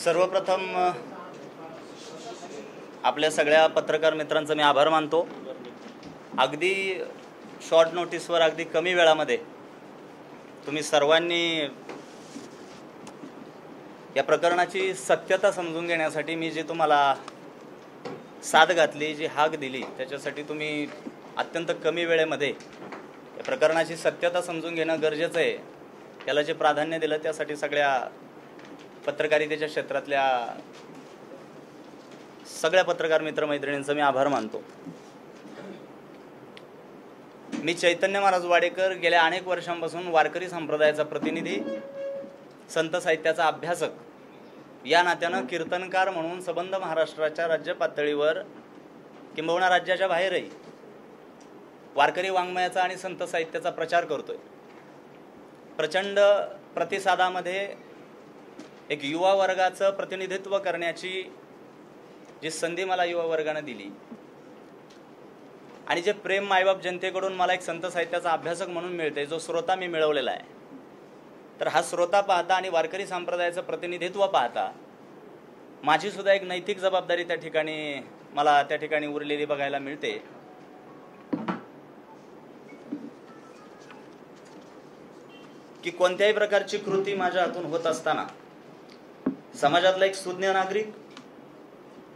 सर्वप्रथम आपल्या सगळ्या पत्रकार मित्रांचा मी आभार मानतो। अगदी शॉर्ट नोटीसवर अगदी कमी वेळामध्ये तुम्ही सर्वांनी या प्रकरणाची सत्यता समजून घेण्यासाठी मी जे तुम्हाला साथ घातली, जी हाक दिली, त्याच्यासाठी तुम्ही अत्यंत कमी वेळेमध्ये या प्रकरणाची सत्यता समजून घेणं गरजेचं आहे, त्याला जे प्राधान्य दिलं त्यासाठी सगळ्या पत्रकारितेच्या क्षेत्रातल्या सगळ्या पत्रकार मित्रमैत्रिणींचा मी आभार मानतो। मी चैतन्य महाराज वाडेकर, गेल्या अनेक वर्षांपासून वारकरी संप्रदायाचा प्रतिनिधी, संत साहित्याचा अभ्यासक, या नात्यानं कीर्तनकार म्हणून संबंध महाराष्ट्राच्या राज्य पातळीवर किंबहुना राज्याच्या बाहेरही वारकरी वाङ्मयाचा आणि संत साहित्याचा प्रचार करतोय। प्रचंड प्रतिसादामध्ये एक युवा वर्गाचं प्रतिनिधित्व करण्याची जी संधी मला युवा वर्गाने दिली आणि जे प्रेम मायबाप जनतेकडून मला एक संत साहित्याचा अभ्यासक म्हणून मिळते, जो श्रोता मी मिळवलेला आहे, तर हा श्रोता पाहता आणि वारकरी संप्रदायाचं प्रतिनिधित्व पाहता माझी सुद्धा एक नैतिक जबाबदारी त्या ठिकाणी उरलेली बघायला मिळते। की कोणत्याही प्रकारची कृती माझ्या हातून होत असताना समाजातला एक सुज्ञ नागरिक,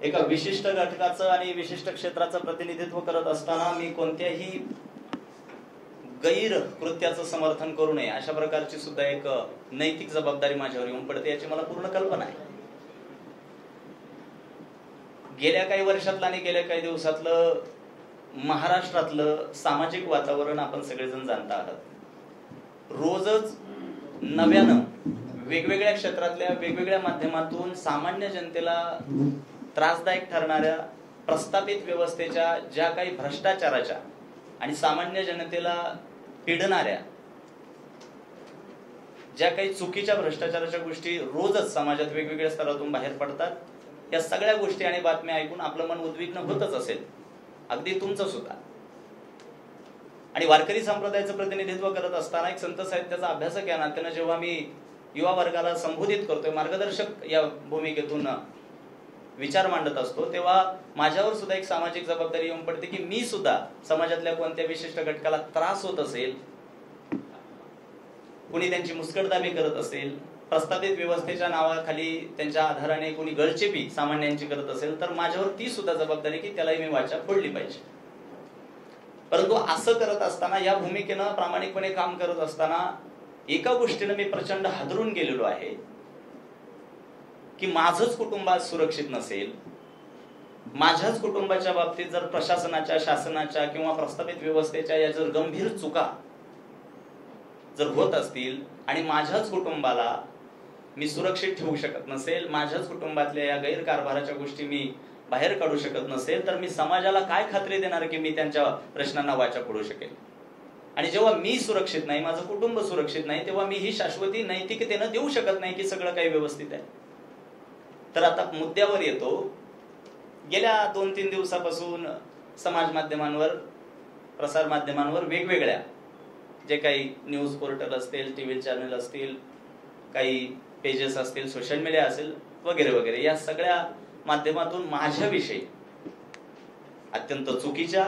एका विशिष्ट घटकाचं आणि विशिष्ट क्षेत्राचं प्रतिनिधित्व करत असताना मी कोणत्याही गैर कृत्याचं समर्थन करू नये, अशा प्रकारची सुद्धा एक नैतिक जबाबदारी माझ्यावर येऊन पडते, याची मला पूर्ण कल्पना आहे। गेल्या काही वर्षातलं आणि गेल्या काही दिवसातलं महाराष्ट्रातलं सामाजिक वातावरण आपण सगळेजण जाणता आहात। रोजच नव्यानं वेगवेगळ्या क्षेत्रातल्या वेगवेगळ्या माध्यमातून सामान्य जनतेला त्रासदायक ठरणाऱ्या प्रस्थापित व्यवस्थेच्या ज्या काही भ्रष्टाचाराच्या आणि सामान्य जनतेला पिडणाऱ्या ज्या काही चुकीच्या भ्रष्टाचाराच्या गोष्टी रोजच समाजात वेगवेगळ्या स्तरातून बाहेर पडतात। या सगळ्या गोष्टी आणि बातम्या ऐकून आपलं मन उद्विग्न होतच असेल, अगदी तुमचं सुद्धा। आणि वारकरी संप्रदायाचं प्रतिनिधित्व करत असताना एक संत साहित्याचा अभ्यासक या नात्यानं जेव्हा मी युवा वर्गाला संबोधित करतोय, मार्गदर्शक या भूमिकेतून विचार मांडत असतो, तेव्हा माझ्यावर सुद्धा एक सामाजिक जबाबदारी येऊन पडते की मी सुद्धा समाजातल्या कोणत्या विशिष्ट घटकाला त्रास होत असेल, कुणी त्यांची मुस्कटदाबी करत असेल, प्रस्थापित व्यवस्थेच्या नावाखाली त्यांच्या आधाराने कुणी गळचेपी सामान्यांची करत असेल, तर माझ्यावर ती सुद्धा जबाबदारी की त्यालाही मी वाचा फोडली पाहिजे। परंतु असं करत असताना, या भूमिकेनं प्रामाणिकपणे काम करत असताना एका गोष्टीनं मी प्रचंड हादरून गेलेलो आहे की माझंच कुटुंब आज सुरक्षित नसेल, माझ्याच कुटुंबाच्या बाबतीत जर प्रशासनाच्या, शासनाच्या किंवा प्रस्थापित व्यवस्थेच्या या जर गंभीर चुका जर होत असतील आणि माझ्याच कुटुंबाला मी सुरक्षित ठेवू शकत नसेल, माझ्याच कुटुंबातल्या या गैरकारभाराच्या गोष्टी मी बाहेर काढू शकत नसेल, तर मी समाजाला काय खात्री देणार की मी त्यांच्या प्रश्नांना वाचा फोडू शकेल। आणि जेव्हा मी सुरक्षित नाही, माझं कुटुंब सुरक्षित नाही, तेव्हा मी ही शाश्वती नैतिकतेनं देऊ शकत नाही की सगळं काही व्यवस्थित आहे। तर आता मुद्द्यावर येतो। गेल्या 2-3 दिवसापासून समाज माध्यमांवर, प्रसार माध्यमांवर वेगवेगळ्या जे काही न्यूज पोर्टल असतील, टीव्ही चॅनल असतील, काही पेजेस असतील, सोशल मीडिया असेल वगैरे वगैरे, या सगळ्या माध्यमातून माझ्याविषयी अत्यंत चुकीच्या,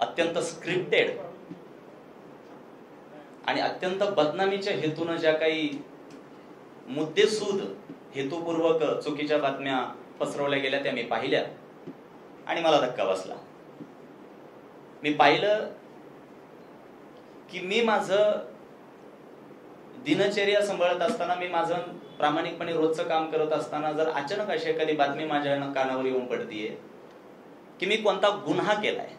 अत्यंत स्क्रिप्टेड आणि अत्यंत बदनामीच्या हेतून ज्या काही मुद्देसूद हेतुपूर्वक चुकीच्या बातम्या पसरवल्या गेल्या त्या मी पाहिल्या आणि मला धक्का बसला। मी पाहिलं की मी माझं दिनचर्या सांभाळत असताना, मी माझं प्रामाणिकपणे रोजचं काम करत असताना जर अचानक अशी एखादी बातमी माझ्या कानावर येऊन पडतीये की मी कोणता गुन्हा केलाय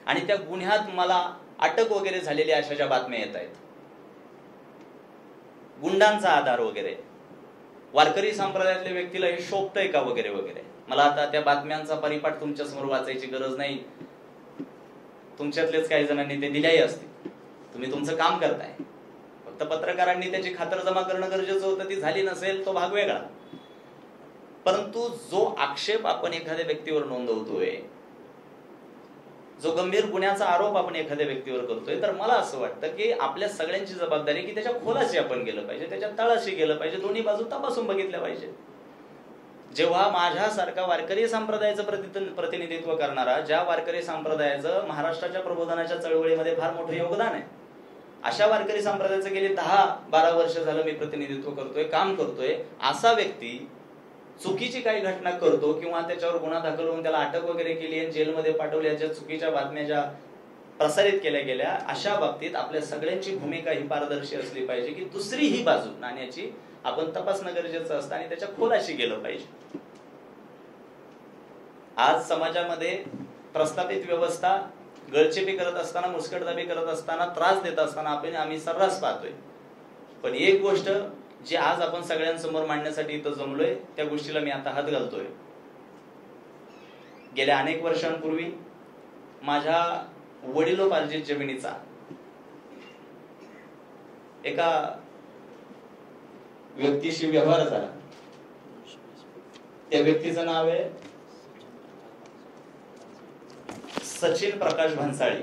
आणि त्या गुन्ह्यात मला अटक वगैरे झालेली अशा ज्या बातम्या येत आहेत, गुंडांचा आधार वगैरे, वारकरी संप्रदायातल्या व्यक्तीला हे शोभतंय का वगैरे वगैरे, मला आता त्या बातम्यांचा परिपाठ तुमच्या समोर वाचायची गरज नाही। तुमच्यातलेच काही जणांनी ते दिल्याही असतील, तुम्ही तुमचं काम करताय, फक्त पत्रकारांनी त्याची खातरजमा करणं गरजेचं होतं, ती झाली नसेल तो भाग वेगळा। परंतु जो आक्षेप आपण एखाद्या व्यक्तीवर नोंदवतोय, जो गंभीर गुन्ह्याचा आरोप आपण एखाद्या व्यक्तीवर करतोय, तर मला असं वाटतं की आपल्या सगळ्यांची जबाबदारी की त्याच्या खोलाशी आपण गेलं पाहिजे, त्याच्या तळाशी गेलं पाहिजे, दोन्ही बाजू तपासून बघितल्या पाहिजे. जेव्हा माझ्यासारखा वारकरी संप्रदायाचं प्रतिनिधित्व करणारा, ज्या वारकरी संप्रदायाचं महाराष्ट्राच्या प्रबोधनाच्या चळवळीमध्ये फार मोठं योगदान आहे, अशा वारकरी संप्रदायाचं गेली 10-12 वर्ष झालं मी प्रतिनिधित्व करतोय, काम करतोय, असा व्यक्ती चुकीची काही घटना करतो किंवा त्याच्यावर गुन्हा दाखल होऊन त्याला अटक वगैरे केली आणि जेलमध्ये पाठवल्याच्या चुकीच्या बातम्या ज्या प्रसारित केल्या गेल्या, अशा बाबतीत आपल्या सगळ्यांची भूमिका ही पारदर्शी असली पाहिजे की दुसरी ही बाजू नाण्याची आपण तपासणं गरजेचं असतं आणि त्याच्या खोलाशी गेलं पाहिजे. आज समाजामध्ये प्रस्थापित व्यवस्था गळचेपी करत असताना, मुस्कटदाबी करत असताना, त्रास देत असताना आम्ही सर्रास पाहतोय. पण एक गोष्ट जी आज आपण सगळ्यांसमोर मांडण्यासाठी इथं जमलोय, त्या गोष्टीला मी आता हात घालतोय. गेल्या अनेक वर्षांपूर्वी माझ्या वडिलोपार्जित जमिनीचा एका व्यक्तीशी व्यवहार झाला. त्या व्यक्तीचं नाव आहे सचिन प्रकाश भन्साळी.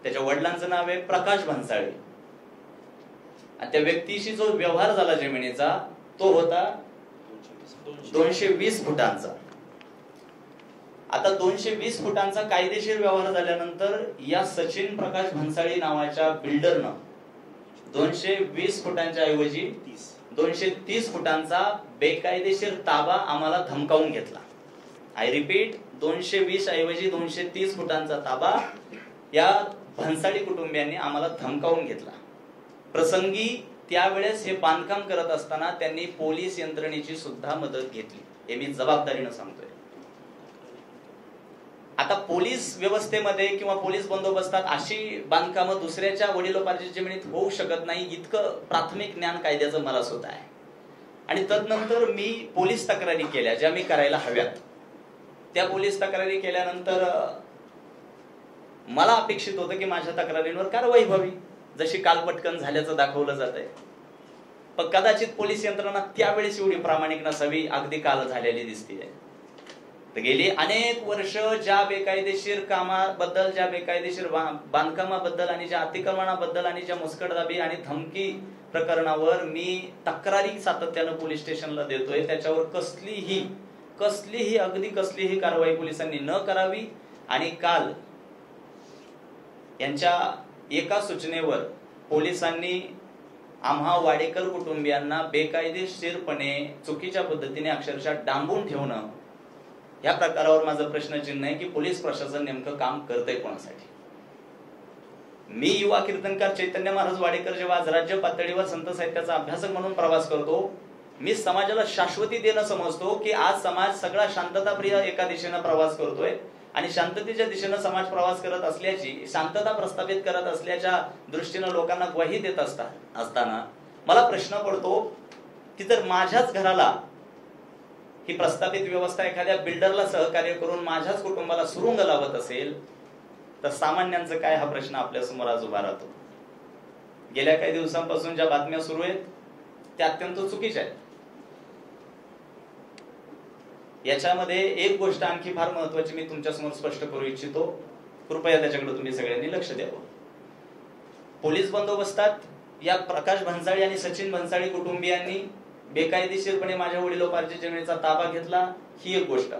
त्याच्या वडिलांचं नाव आहे प्रकाश भन्साळी. आणि त्या व्यक्तीशी जो व्यवहार झाला जमिनीचा, तो होता 220 फुटांचा. आता 220 फुटांचा कायदेशीर व्यवहार झाल्यानंतर या सचिन प्रकाश भन्साळी नावाच्या बिल्डरनं 220 फुटांच्या ऐवजी 230 फुटांचा बेकायदेशीर ताबा आम्हाला धमकावून घेतला. आय रिपीट, 220 ऐवजी 230 फुटांचा ताबा या भन्साळी कुटुंबियांनी आम्हाला धमकावून घेतला. प्रसंगी त्यावेळेस हे बांधकाम करत असताना त्यांनी पोलीस यंत्रणेची सुद्धा मदत घेतली, हे मी जबाबदारीनं सांगतोय. आता पोलीस व्यवस्थेमध्ये किंवा पोलीस बंदोबस्तात अशी बांधकामं दुसऱ्याच्या वडिलोपार्जित जमिनीत होऊ शकत नाही, इतकं प्राथमिक ज्ञान कायद्याचं मला सुद्धा आहे. आणि तदनंतर मी पोलीस तक्रारी केल्या, ज्या मी करायला हव्यात. त्या पोलीस तक्रारी केल्यानंतर मला अपेक्षित होतं की माझ्या तक्रारींवर कारवाई व्हावी, जशी काल पटकन झाल्याचं दाखवलं जात आहे. पण कदाचित पोलीस यंत्रणा त्यावेळेस एवढी प्रामाणिक नसावी, अगदी काल झालेली दिसते. गेली अनेक वर्ष ज्या बेकायदेशीर कामाबद्दल, ज्या बेकायदेशीर बांधकामाबद्दल आणि ज्या अतिक्रमणाबद्दल आणि ज्या मुस्कटदाबी आणि धमकी प्रकरणावर मी तक्रारी सातत्यानं पोलीस स्टेशनला देतोय, त्याच्यावर कसलीही कारवाई पोलिसांनी न करावी. आणि काल यांच्या एका सूचनेवर पोलिसांनी आम्हा वाडेकर कुटुंबियांना बेकायदेशीरपणे चुकीच्या पद्धतीने अक्षरशः डांबून ठेवणं, या प्रकारावर माझा प्रश्नचिन्ह आहे की पोलीस प्रशासन नेमकं काम करतंय कोणासाठी. मी युवा कीर्तनकार चैतन्य महाराज वाडेकर जेव्हा आज राज्य पातळीवर संत साहित्याचा अभ्यासक म्हणून प्रवास करतो, मी समाजाला शाश्वती देणं समजतो की आज समाज सगळा शांतताप्रिय एका दिशेनं प्रवास करतोय आणि शांततेच्या दिशेनं समाज प्रवास करत असल्याची, शांतता प्रस्थापित करत असल्याच्या दृष्टीनं लोकांना ग्वाही देत असताना मला प्रश्न पडतो की जर माझ्याच घराला ही प्रस्थापित व्यवस्था एखाद्या बिल्डरला सहकार्य करून माझ्याच कुटुंबाला सुरुंग लावत असेल, तर सामान्यांचं काय, हा प्रश्न आपल्या समोर आज उभा राहतो. गेल्या काही दिवसांपासून ज्या बातम्या सुरू आहेत त्या अत्यंत चुकीच्या आहेत. याच्यामध्ये एक गोष्ट आणखी फार महत्वाची मी तुमच्या समोर स्पष्ट करू इच्छितो, कृपया त्याच्याकडे तुम्ही सगळ्यांनी लक्ष द्यावं. पोलीस बंदोबस्तात या प्रकाश भन्साळी आणि सचिन भन्साळी कुटुंबियांनी बेकायदेशीरपणे माझ्या वडिलोपार्जित जमिनीचा ताबा घेतला, ही एक गोष्ट.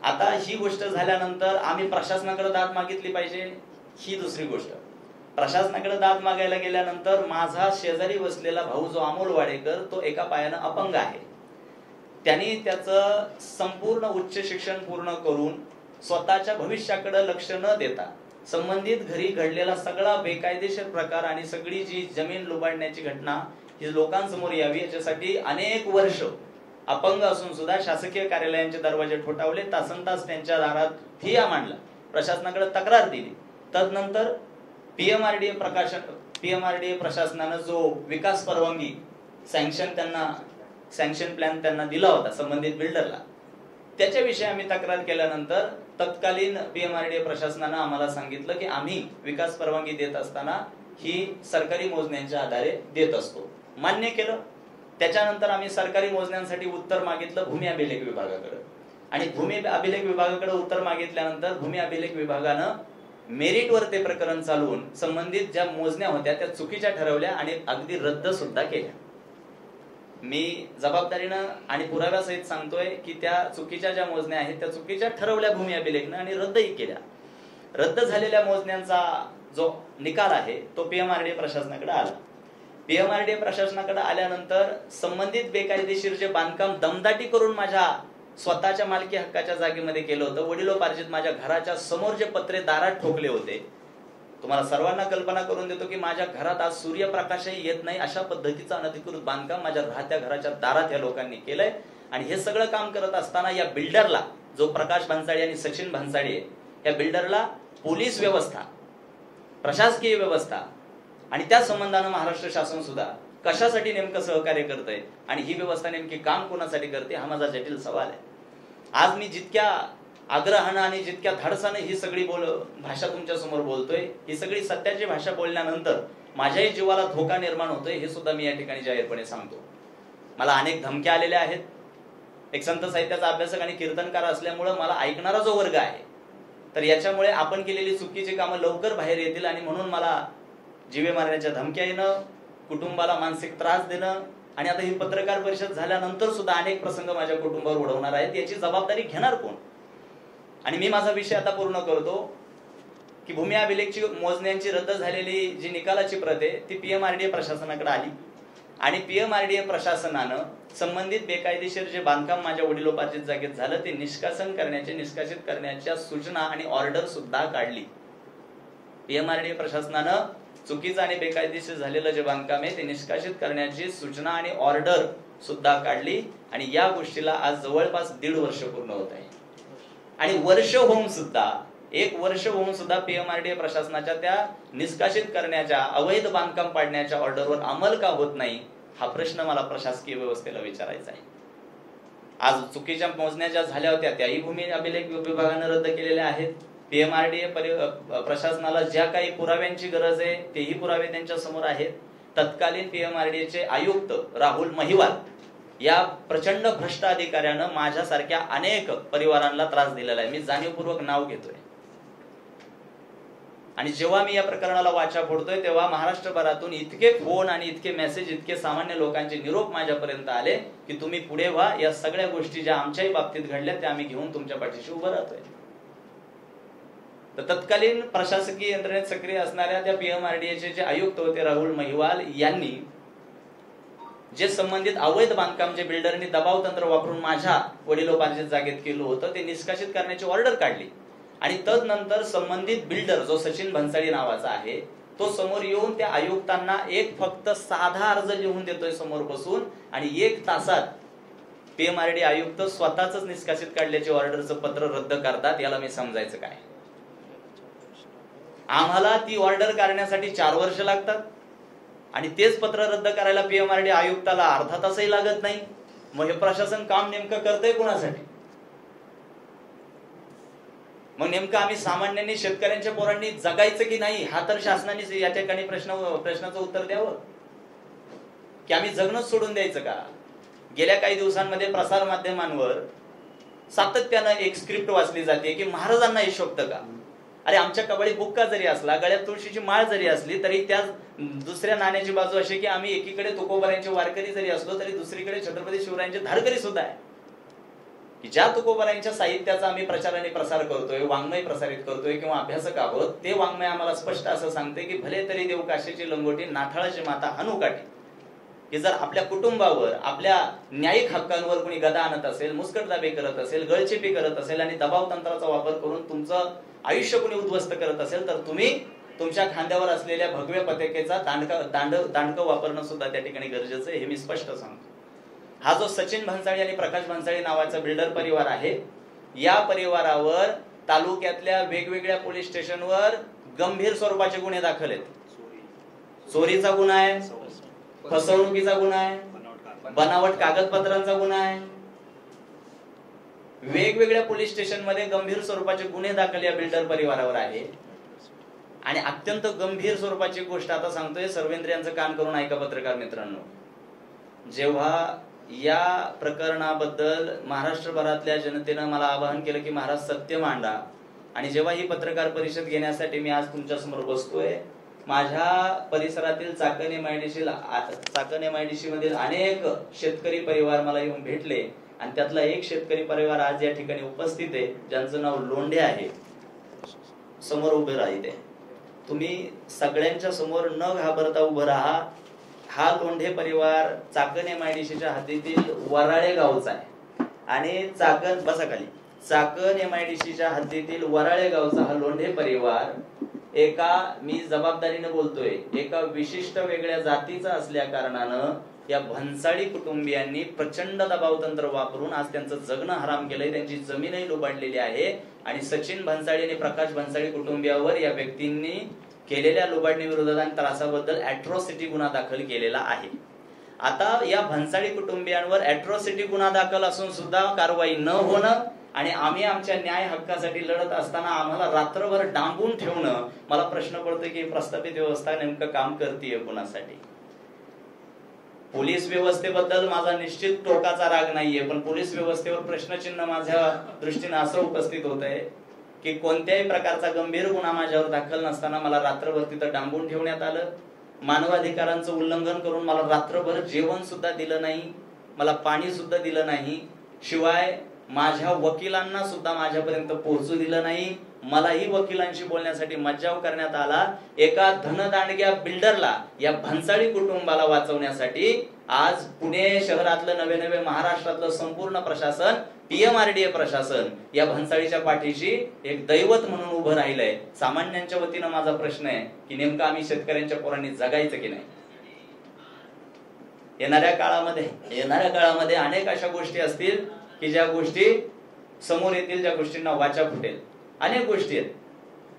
आता ही गोष्ट झाल्यानंतर आम्ही प्रशासनाकडे दाद मागितली पाहिजे, ही दुसरी गोष्ट. प्रशासनाकडे दाद मागायला गेल्यानंतर माझा शेजारी बसलेला भाऊ जो अमोल वाडेकर, तो एका पायानं अपंग आहे. त्यांनी त्याचं संपूर्ण उच्च शिक्षण पूर्ण करून स्वतःच्या भविष्याकडे लक्ष न देता संबंधित घरी घडलेला सगळा बेकायदेशीर प्रकार आणि सगळी जी जमीन लुबाडण्याची घटना ही लोकांसमोर यावी, याच्यासाठी अनेक वर्ष अपंग असून सुद्धा शासकीय कार्यालयांचे दरवाजे ठोठावले, तासनतास त्यांच्या दारात ठिय्या मांडला, प्रशासनाकडे तक्रार दिली. तदनंतर पीएमआरडीए प्रशासनानं जो विकास परवानगी सँक्शन प्लॅन त्यांना दिला होता संबंधित बिल्डरला, त्याच्याविषयी आम्ही तक्रार केल्यानंतर तत्कालीन पीएमआरडीए प्रशासनानं आम्हाला सांगितलं की आम्ही विकास परवानगी देत असताना ही सरकारी मोजण्यांच्या आधारे देत असतो. मान्य केलं. त्याच्यानंतर आम्ही सरकारी मोजण्यांसाठी उत्तर मागितलं भूमी अभिलेख विभागाकडे. आणि भूमी अभिलेख विभागाकडे उत्तर मागितल्यानंतर भूमी अभिलेख विभागानं मेरिटवर ते प्रकरण चालवून संबंधित ज्या मोजण्या होत्या त्या चुकीच्या ठरवल्या आणि अगदी रद्द सुद्धा केल्या. मी जबाबदारीनं आणि पुराव्यासहित सांगतोय की त्या चुकीच्या ज्या मोजण्या आहेत त्या चुकीच्या ठरवल्या भूमी अभिलेखनं आणि रद्दही केल्या. रद्द झालेल्या मोजण्यांचा जो निकाल आहे तो पीएमआरडीए प्रशासनाकडे आला. पीएमआरडीए प्रशासनाकडे आल्यानंतर संबंधित बेकायदेशीर जे बांधकाम दमदाटी करून माझ्या स्वतःच्या मालकी हक्काच्या जागेमध्ये केलं होतं, वडिलोपार्जित माझ्या घराच्या समोर जे पत्रे दारात ठोकले होते, तुम्हाला सर्वांना कल्पना करून देतो की माझ्या घरात आज सूर्यप्रकाशही येत नाही अशा पद्धतीचं अनधिकृत बांधकाम माझ्या राहत्या घराच्या दारात या लोकांनी केलंय. आणि हे सगळं काम करत असताना या बिल्डरला, जो प्रकाश भन्साळी आणि सचिन भन्साळी आहे, या बिल्डरला पोलीस व्यवस्था, प्रशासकीय व्यवस्था आणि त्या संबंधानं महाराष्ट्र शासन सुद्धा कशासाठी नेमकं सहकार्य करतंय आणि ही व्यवस्था नेमकी काम कोणासाठी करते हा माझा जटिल सवाल आहे. आज मी जितक्या आग्रहानं आणि जितक्या धाडसानं ही सगळी भाषा तुमच्या समोर बोलतोय, ही सगळी सत्याची भाषा बोलल्यानंतर माझ्याही जीवाला धोका निर्माण होतोय हे सुद्धा मी या ठिकाणी जाहीरपणे सांगतो. मला अनेक धमक्या आलेल्या आहेत. एक संत साहित्याचा अभ्यासक आणि कीर्तनकार असल्यामुळे मला ऐकणारा जो वर्ग आहे, तर याच्यामुळे आपण केलेली चुकीची कामं लवकर बाहेर येतील आणि म्हणून मला जीवे मारण्याच्या धमक्या येणं, कुटुंबाला मानसिक त्रास देणं आणि आता ही पत्रकार परिषद झाल्यानंतर सुद्धा अनेक प्रसंग माझ्या कुटुंबावर उडवणार आहेत. याची जबाबदारी घेणार कोण? आणि मी माझा विषय आता पूर्ण करतो की भूमी अभिलेखची मोजण्यांची रद्द झालेली जी निकालाची प्रत आहे ती पीएमआरडीए प्रशासनाकडे आली आणि पीएमआरडीए प्रशासनानं संबंधित बेकायदेशीर जे बांधकाम माझ्या वडिलोपार्जित जागेत झालं ते निष्कासित करण्याच्या सूचना आणि ऑर्डर सुद्धा काढली. पीएमआरडीए प्रशासनानं चुकीचं आणि बेकायदेशीर झालेलं जे बांधकाम आहे ते निष्कासित करण्याची सूचना आणि ऑर्डर सुद्धा काढली आणि या गोष्टीला आज जवळपास 1.5 वर्ष पूर्ण होत आहे. आणि एक वर्ष होऊन सुद्धा पीएमआरडीए प्रशासनाच्या त्या निष्कासित करण्याच्या, अवैध बांधकाम पाडण्याच्या ऑर्डरवर अंमल का होत नाही हा प्रश्न मला प्रशासकीय व्यवस्थेला विचारायचा आहे. आज चुकीच्या मोजण्या ज्या झाल्या होत्या त्याही भूमी अभिलेख विभागानं रद्द केलेल्या आहेत. पीएमआरडीए प्रशासनाला ज्या काही पुराव्यांची गरज आहे तेही पुरावे त्यांच्या समोर आहेत. तत्कालीन पीएमआरडीएचे आयुक्त राहुल महिवाल या प्रचंड भ्रष्ट अधिकाऱ्यानं माझ्यासारख्या अनेक परिवारांना त्रास दिलेला आहे. मी जाणीवपूर्वक नाव घेतोय. आणि जेव्हा मी या प्रकरणाला वाचा फोडतोय तेव्हा महाराष्ट्रभरातून इतके फोन आणि इतके मेसेज, इतके सामान्य लोकांचे निरोप माझ्यापर्यंत आले की तुम्ही पुढे व्हा, या सगळ्या गोष्टी ज्या आमच्याही बाबतीत घडल्या त्या आम्ही घेऊन तुमच्या पाठीशी उभं राहतोय. तर तत्कालीन प्रशासकीय यंत्रणेत सक्रिय असणाऱ्या त्या पीएमआरडीएचे जे आयुक्त होते राहुल महिवाल यांनी जे संबंधित अवैध बांधकाम जे बिल्डरनी दबाव तंत्र वापरून माझ्या वडिलोपार्जित जागेत केलं होतं ते निष्कासित करण्याची ऑर्डर काढली. आणि तदनंतर संबंधित बिल्डर जो सचिन भन्साळी नावाचा आहे तो समोर येऊन त्या आयुक्तांना एक फक्त साधा अर्ज लिहून देतोय समोर बसून आणि 1 तासात पीएमआरडीए आयुक्त स्वतःच निष्कासित काढल्याचे ऑर्डरचं पत्र रद्द करतात. याला मी समजायचं काय? आम्हाला ती ऑर्डर करण्यासाठी 4 वर्ष लागतात आणि तेच पत्र रद्द करायला पीएमआरडीए आयुक्ताला अर्धा तासही लागत नाही. मग हे प्रशासन काम नेमकं करतंय कोणासाठी? मग नेमकं आम्ही सामान्यांनी, शेतकऱ्यांच्या पोरांनी जगायचं की नाही हा तर शासनाने या ठिकाणी प्रश्नाचं उत्तर द्यावं. की आम्ही जगणंच सोडून द्यायचं का? गेल्या काही दिवसांमध्ये प्रसार माध्यमांवर सातत्यानं एक स्क्रिप्ट वाचली जाते की महाराजांना हे शोभतं का? अरे आमच्या कबळी बुक्का जरी असला, गळ्यात तुळशीची माळ जरी असली तरी त्या दुसऱ्या नाण्याची बाजू अशी की आम्ही एकीकडे तुकोबारायांचे वारकरी जरी असलो तरी दुसरीकडे छत्रपती शिवरायांचे धारकरी सुद्धा आहे. की ज्या तुकोबारायांच्या साहित्याचा आम्ही प्रचार आणि प्रसार करतोय, वाङ्मय प्रसारित करतोय किंवा अभ्यासक आहोत, ते वाङ्मय आम्हाला स्पष्ट असं सांगते की भले तरी देव काशीची लंगोटी, नाठाळाची माता हनुकाठी. की जर आपल्या कुटुंबावर, आपल्या न्यायिक हक्कांवर कोणी गदा आणत असेल, मुस्कटदाबी करत असेल, गळचेपी करत असेल आणि दबाव तंत्राचा वापर करून तुमचं आयुष्य कोणी उद्ध्वस्त करत असेल तर तुम्ही तुमच्या खांद्यावर असलेल्या भगव्या पताकेचा दांडकं वापरणं सुद्धा त्या ठिकाणी गरजेचं आहे, हे मी स्पष्ट सांगतो. हा जो सचिन भन्साळी आणि प्रकाश भन्साळी नावाचा बिल्डर परिवार आहे, या परिवारावर तालुक्यातल्या वेगवेगळ्या पोलीस स्टेशनवर गंभीर स्वरूपाचे गुन्हे दाखल आहेत. चोरीचा गुन्हा आहे, फसवणुकीचा गुन्हा आहे, बनावट कागदपत्रांचा गुन्हा आहे. वेगवेगळ्या पोलीस स्टेशन मध्ये गंभीर स्वरूपाचे गुन्हे दाखल या बिल्डर परिवारावर आहे. आणि अत्यंत गंभीर स्वरूपाची गोष्ट आता सांगतोय, सर्वेंद्रियांचं कान करून ऐका पत्रकार मित्रांनो. जेव्हा या प्रकरणाबद्दल महाराष्ट्रभरातल्या जनतेनं मला आवाहन केलं की महाराज सत्य मांडा, आणि जेव्हा ही पत्रकार परिषद घेण्यासाठी मी आज तुमच्या समोर बसतोय, माझ्या परिसरातील चाकण MIDC मधील अनेक शेतकरी परिवार मला येऊन भेटले, आणि त्यातला एक शेतकरी परिवार आज या ठिकाणी उपस्थित आहे, ज्यांचं नाव लोंढे आहे. समोर उभे राहिले. तुम्ही सगळ्यांच्या समोर न घाबरता उभं राहा. हा लोंढे परिवार चाकण MIDCच्या हद्दीतील वराळे गावचा आहे, आणि चाकण MIDCच्या हद्दीतील वराळे गावचा हा लोंढे परिवार मी जबाबदारीने बोलतोय, एका विशिष्ट वेगळ्या जातीचा असल्या कारणानं या भन्साळी कुटुंबियांनी प्रचंड दबाव तंत्र वापरून आज त्यांचं जगणं हराम केलंय, त्यांची जमीनही लुबाडलेली आहे. आणि सचिन भन्साळी आणि प्रकाश भन्साळी कुटुंबियावर या व्यक्तींनी केलेल्या लुबाडणी विरोधात आणि त्रासाबद्दल अॅट्रॉसिटी गुन्हा दाखल केलेला आहे. आता या भन्साळी कुटुंबियांवर अॅट्रॉसिटी गुन्हा दाखल असून सुद्धा कारवाई न होणं, आणि आम्ही आमच्या न्याय हक्कासाठी लढत असताना आम्हाला रात्रभर डांबून ठेवणं, मला प्रश्न पडतो की प्रस्थापित व्यवस्था नेमकं काम करतेय कुणासाठी. पोलीस व्यवस्थेबद्दल माझा निश्चित टोकाचा राग नाहीये, पण पोलीस व्यवस्थेवर प्रश्नचिन्ह माझ्या दृष्टीने असं उपस्थित होत आहे की कोणत्याही प्रकारचा गंभीर गुन्हा माझ्यावर दाखल नसताना मला रात्रभर तिथं डांबून ठेवण्यात आलं. मानवाधिकारांचं उल्लंघन करून मला रात्रभर जेवण सुद्धा दिलं नाही, मला पाणी सुद्धा दिलं नाही, शिवाय माझ्या वकिलांना सुद्धा माझ्यापर्यंत पोहोचू दिलं नाही. मलाही वकिलांशी बोलण्यासाठी मज्जाव करण्यात आला. एका धनदांडग्या बिल्डरला, या भन्साळी कुटुंबाला वाचवण्यासाठी आज पुणे शहरातलं नवे महाराष्ट्रातलं संपूर्ण प्रशासन, PMRDA प्रशासन या भन्साळीच्या पाठीशी एक दैवत म्हणून उभं राहिलंय. सामान्यांच्या वतीनं माझा प्रश्न आहे की नेमकं आम्ही शेतकऱ्यांच्या पोरांनी जगायचं की नाही. येणाऱ्या काळामध्ये अनेक अशा गोष्टी असतील की ज्या गोष्टी समोर येतील, ज्या गोष्टींना वाचा फुटेल. अनेक गोष्टी आहेत.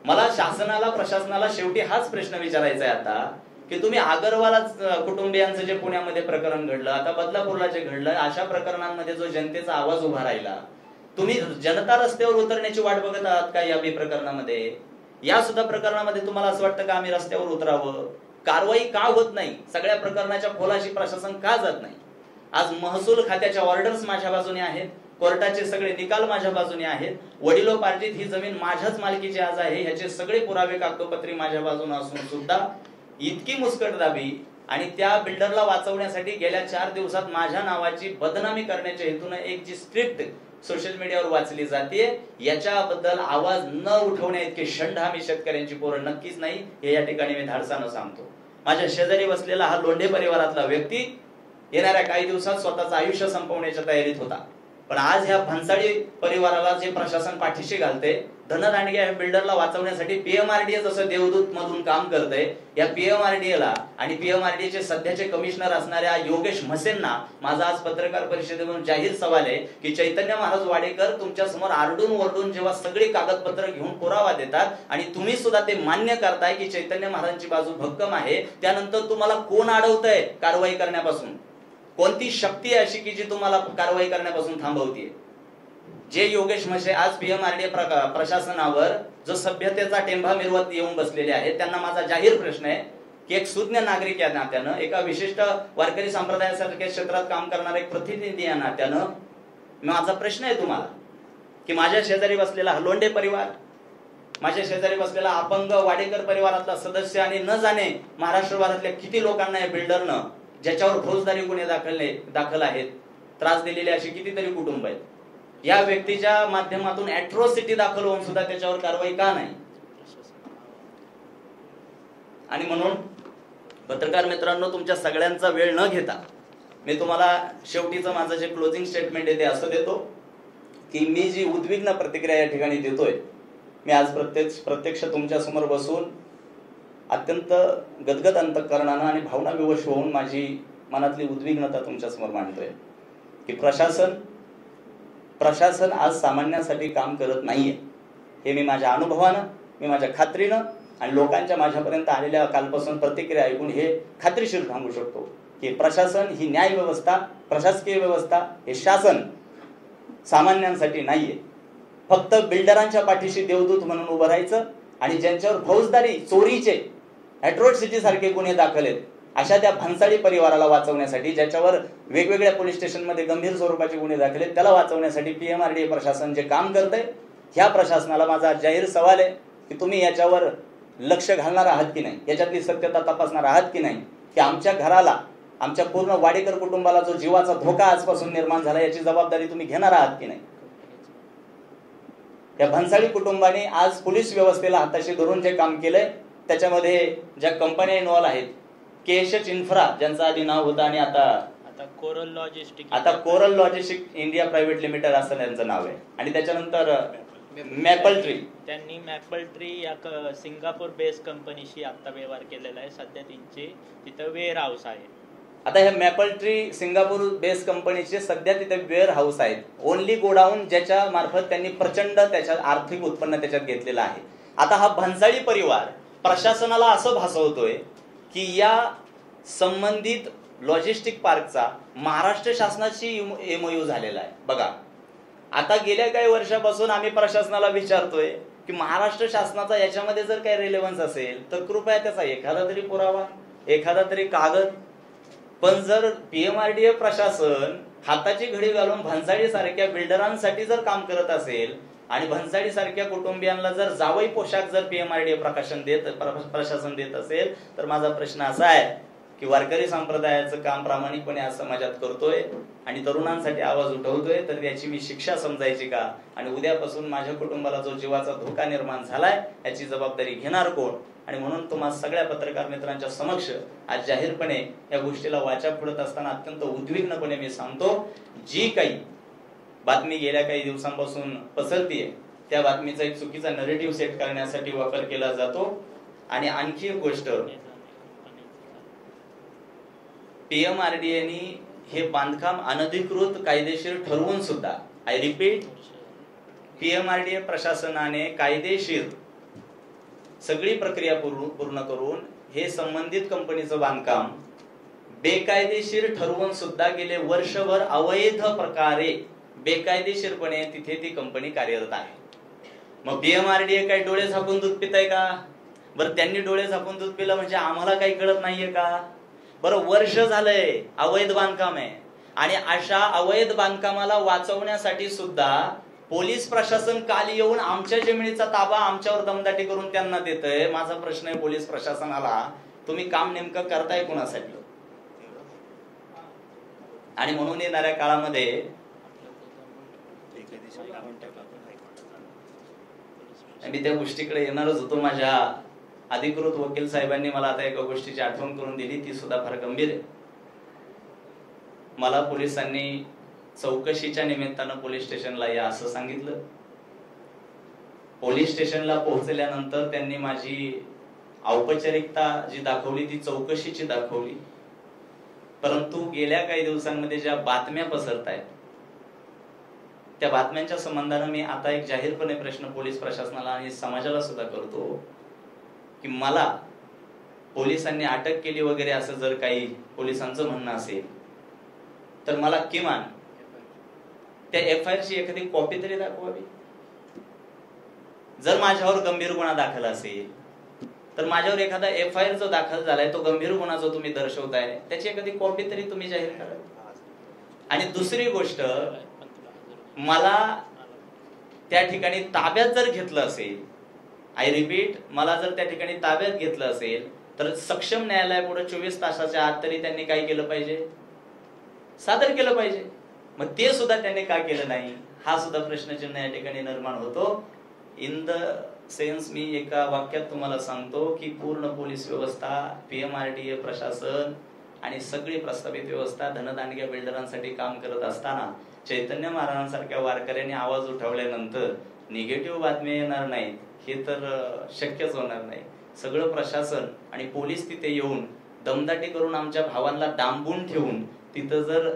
मला शासनाला, प्रशासनाला शेवटी हाच प्रश्न विचारायचा आहे आता की तुम्ही अगरवाल कुटुंबियांचं जे पुण्यामध्ये प्रकरण घडलं, आता बदलापूरला जे घडलं, अशा प्रकरणांमध्ये जो जनतेचा आवाज उभा राहिला, तुम्ही जनता रस्त्यावर उतरण्याची वाट बघत आहात का? या प्रकरणामध्ये, या सुद्धा प्रकरणामध्ये तुम्हाला असं वाटतं का आम्ही रस्त्यावर उतरावं? कारवाई का होत नाही? सगळ्या प्रकरणाच्या खोलाशी प्रशासन का जात नाही? आज महसूल खात्याच्या ऑर्डर्स माझ्या बाजूने आहेत, कोर्टाचे सगळे निकाल माझ्या बाजूने आहेत, वडिलोपार्जित ही जमीन माझ्याच मालकीची आज आहे, ह्याचे सगळे पुरावे कागदोपत्री माझ्या बाजूने असून सुद्धा इतकी मुस्कटदाबी, आणि त्या बिल्डरला वाचवण्यासाठी गेल्या 4 दिवसात माझ्या नावाची बदनामी करण्याच्या हेतून एक जी स्क्रिप्ट सोशल मीडियावर वाचली जाते, याच्याबद्दल आवाज न उठवण्या इतके षंड आम्ही शेतकऱ्यांची पोरं नक्कीच नाही, हे या ठिकाणी मी धाडसानं सांगतो. माझ्या शेजारी बसलेला हा लोंढे परिवारातला व्यक्ती येणाऱ्या काही दिवसात स्वतःचं आयुष्य संपवण्याच्या तयारीत होता, पण आज ह्या भन्साळी परिवाराला जे प्रशासन पाठीशी घालते, धनदांडग्या या बिल्डरला वाचवण्यासाठी PMRDA जसं देवदूत मधून काम करतंय, या PMRDAला आणि PMRDAचे सध्याचे कमिशनर असणाऱ्या योगेश म्हसेंना माझा आज पत्रकार परिषदेतून जाहीर सवाल आहे की चैतन्य महाराज वाडेकर तुमच्या समोर आरडून ओरडून जेव्हा सगळी कागदपत्र घेऊन पुरावा देतात आणि तुम्ही सुद्धा ते मान्य करताय की चैतन्य महाराजांची बाजू भक्कम आहे, त्यानंतर तुम्हाला कोण अडवतंय कारवाई करण्यापासून? कोणती शक्ती आहे अशी की जी तुम्हाला कारवाई करण्यापासून थांबवतीये? जे योगेश म्हसे आज PMRDA प्रशासनावर जो सभ्यतेचा टेंभा मिरवत येऊन बसलेले आहेत, त्यांना माझा जाहीर प्रश्न आहे की एक सुज्ञ नागरिक या नात्यानं, एका विशिष्ट वारकरी संप्रदायासारख्या क्षेत्रात काम करणारा एक प्रतिनिधी या नात्यानं माझा प्रश्न आहे तुम्हाला की माझ्या शेजारी बसलेला लोंढे परिवार, माझ्या शेजारी बसलेला अपंग वाडेकर परिवारातला सदस्य, आणि न जाणे महाराष्ट्रभरातल्या किती लोकांना या बिल्डरनं, ज्याच्यावर फौजदारी गुन्हे दाखल आहेत, त्रास दिलेले अशी कितीतरी कुटुंब आहेत, या व्यक्तीच्या माध्यमातून अॅट्रॉसिटी दाखल होऊन सुद्धा त्याच्यावर कारवाई का नाही? आणि म्हणून पत्रकार मित्रांनो, तुमच्या सगळ्यांचा वेळ न घेता मी तुम्हाला शेवटीचं माझं जे क्लोजिंग स्टेटमेंट आहे ते असं देतो की मी जी उद्विग्न प्रतिक्रिया या ठिकाणी देतोय, मी आज प्रत्यक्ष तुमच्या समोर बसून अत्यंत गदगद अंतःकरणानं आणि भावना विवश होऊन माझी मनातली उद्विग्नता तुमच्या समोर मांडतोय की प्रशासन आज सामान्यांसाठी काम करत नाहीये. हे मी माझ्या अनुभवानं, मी माझ्या खात्रीनं आणि लोकांच्या माझ्यापर्यंत आलेल्या कालपासून प्रतिक्रिया ऐकून हे खात्रीशीर सांगू शकतो की प्रशासन ही न्याय व्यवस्था, प्रशासकीय व्यवस्था, हे शासन सामान्यांसाठी नाहीये. फक्त बिल्डरांच्या पाठीशी देवदूत म्हणून उभं राहायचं, आणि ज्यांच्यावर फौजदारी, चोरीचे, अॅट्रॉसिटी सारखे गुन्हे दाखल आहेत अशा त्या भन्साळी परिवाराला वाचवण्यासाठी, ज्याच्यावर वेगवेगळ्या पोलीस स्टेशनमध्ये गंभीर स्वरूपाचे गुन्हे दाखल आहेत, त्याला वाचवण्यासाठी PMRDA प्रशासन जे काम करतंय, ह्या प्रशासनाला माझा जाहीर सवाल आहे की तुम्ही याच्यावर लक्ष घालणार आहात की नाही, याच्यातली सत्यता तपासणार आहात की नाही, की आमच्या घराला, आमच्या पूर्ण वाडेकर कुटुंबाला जो जीवाचा धोका आजपासून निर्माण झाला याची जबाबदारी तुम्ही घेणार आहात की नाही. या भन्साळी कुटुंबाने आज पोलीस व्यवस्थेला हाताशी धरून जे काम केलंय, त्याच्यामध्ये ज्या कंपन्या इन्व्हॉल्व आहेत, KSH इन्फ्रा ज्यांचं आधी नाव होतं आणि आता coral logistic India private limited असं त्यांचं नाव आहे, आणि त्याच्यानंतर मॅपल ट्री, त्यांनी मॅपल ट्री या सिंगापूर बेस्ड कंपनीशी आता व्यवहार केलेला आहे. सध्या त्यांचे तिथं वेअर हाऊस आहे. आता ह्या मॅपल ट्री सिंगापूर बेस्ड कंपनीचे सध्या तिथे वेअर हाऊस आहेत, ओनली गोडाऊन, ज्याच्या मार्फत त्यांनी प्रचंड त्याच्या आर्थिक उत्पन्न त्याच्यात घेतलेलं आहे. आता हा भन्साळी परिवार प्रशासनाला असं भासवतोय की या संबंधित लॉजिस्टिक पार्कचा महाराष्ट्र शासनाशी MOU झालेला आहे. बघा, आता गेल्या काही वर्षापासून आम्ही प्रशासनाला विचारतोय की महाराष्ट्र शासनाचा याच्यामध्ये जर काही रिलेव्हन्स असेल तर कृपया त्याचा एखादा तरी पुरावा, एखादा तरी कागद. पण जर PMRDA प्रशासन हाताची घडी घालून भन्साळी सारख्या बिल्डरांसाठी जर काम करत असेल आणि भन्साळी सारख्या कुटुंबियांना जर जावई पोशाख जर PMRDA प्रशासन देत असेल, तर माझा प्रश्न असा आहे की वारकरी संप्रदायाचं काम प्रामाणिकपणे आज समाजात करतोय आणि तरुणांसाठी आवाज उठवतोय, तर याची मी शिक्षा समजायची का? आणि उद्यापासून माझ्या कुटुंबाला जो जीवाचा धोका निर्माण झालाय याची जबाबदारी घेणार कोण? आणि म्हणून तुम्हाला सगळ्या पत्रकार मित्रांच्या समक्ष आज जाहीरपणे या गोष्टीला वाचा फोडत असताना अत्यंत उद्विग्नपणे मी सांगतो, जी काही बातमी गेल्या काही दिवसांपासून पसरतीये, त्या बातमीचा एक चुकीचा नरेटिव्ह सेट करण्यासाठी वापर केला जातो. आणि आणखी एक गोष्ट, PMRDA हे बांधकाम अनधिकृत कायदेशीर ठरवून सुद्धा, आय रिपीट, PMRDA प्रशासनाने कायदेशीर सगळी प्रक्रिया पूर्ण करून हे संबंधित कंपनीचं बांधकाम बेकायदेशीर ठरवून सुद्धा गेले वर्षभर अवैध प्रकारे बेकायदेशीरपणे तिथे ती कंपनी कार्यरत आहे. मग PMRDA काही डोळे झाकून दूध पिताय का? बरं, त्यांनी डोळे झाकून दूध पिलं म्हणजे आम्हाला काही कळत नाहीये का? बरं, वर्ष झालंय अवैध बांधकाम आहे, आणि अशा अवैध बांधकामाला वाचवण्यासाठी सुद्धा पोलीस प्रशासन काल येऊन आमच्या जमिनीचा ताबा आमच्यावर दमदाटी करून त्यांना देतंय. माझा प्रश्न आहे पोलीस प्रशासनाला, तुम्ही काम नेमकं करताय कोणासाठी? आणि म्हणून येणाऱ्या काळामध्ये मी त्या गोष्टीकडे येणारच होतो. माझ्या अधिकृत वकील साहेबांनी मला आता एका गोष्टीची आठवण करून दिली, ती सुद्धा फार गंभीर आहे. मला पोलिसांनी चौकशीच्या निमित्तानं पोलीस स्टेशनला या असं सांगितलं. पोलीस स्टेशनला पोहोचल्यानंतर त्यांनी माझी औपचारिकता जी दाखवली ती चौकशीची दाखवली. परंतु गेल्या काही दिवसांमध्ये ज्या बातम्या पसरत आहेत त्या बातम्यांच्या संबंधानं मी आता एक जाहीरपणे प्रश्न पोलीस प्रशासनाला आणि समाजाला सुद्धा करतो की मला पोलिसांनी अटक केली वगैरे असं जर काही पोलिसांचं म्हणणं असेल तर मला किमान त्या FIR ची एखादी कॉपी तरी दाखवावी. जर माझ्यावर गंभीर गुन्हा दाखल असेल तर माझ्यावर एखादा FIR जो दाखल झालाय, तो गंभीर गुन्हा जो तुम्ही दर्शवताय, त्याची एखादी कॉपी तरी तुम्ही जाहीर करा. आणि दुसरी गोष्ट, मला त्या ठिकाणी ताब्यात जर घेतलं असेल, आय रिपीट, मला जर त्या ठिकाणी ताब्यात घेतलं असेल तर सक्षम न्यायालयापुढे 24 तासाच्या आत तरी त्यांनी काय केलं पाहिजे? सादर केलं पाहिजे. मग ते सुद्धा त्यांनी का केलं नाही, हा सुद्धा प्रश्नचिन्ह या ठिकाणी निर्माण होतो. इन द सेन्स मी एका वाक्यात तुम्हाला सांगतो की पूर्ण पोलीस व्यवस्था, PMRDA प्रशासन आणि सगळी प्रस्तावित व्यवस्था धनदांडग्या बिल्डरांसाठी काम करत असताना चैतन्य महाराजांसारख्या वारकऱ्यांनी आवाज उठवल्यानंतर निगेटिव्ह बातम्या येणार नाहीत हे तर शक्यच होणार नाही. सगळं प्रशासन आणि पोलीस तिथे येऊन दमदाटी करून आमच्या भावांना डांबून ठेवून, तिथं जर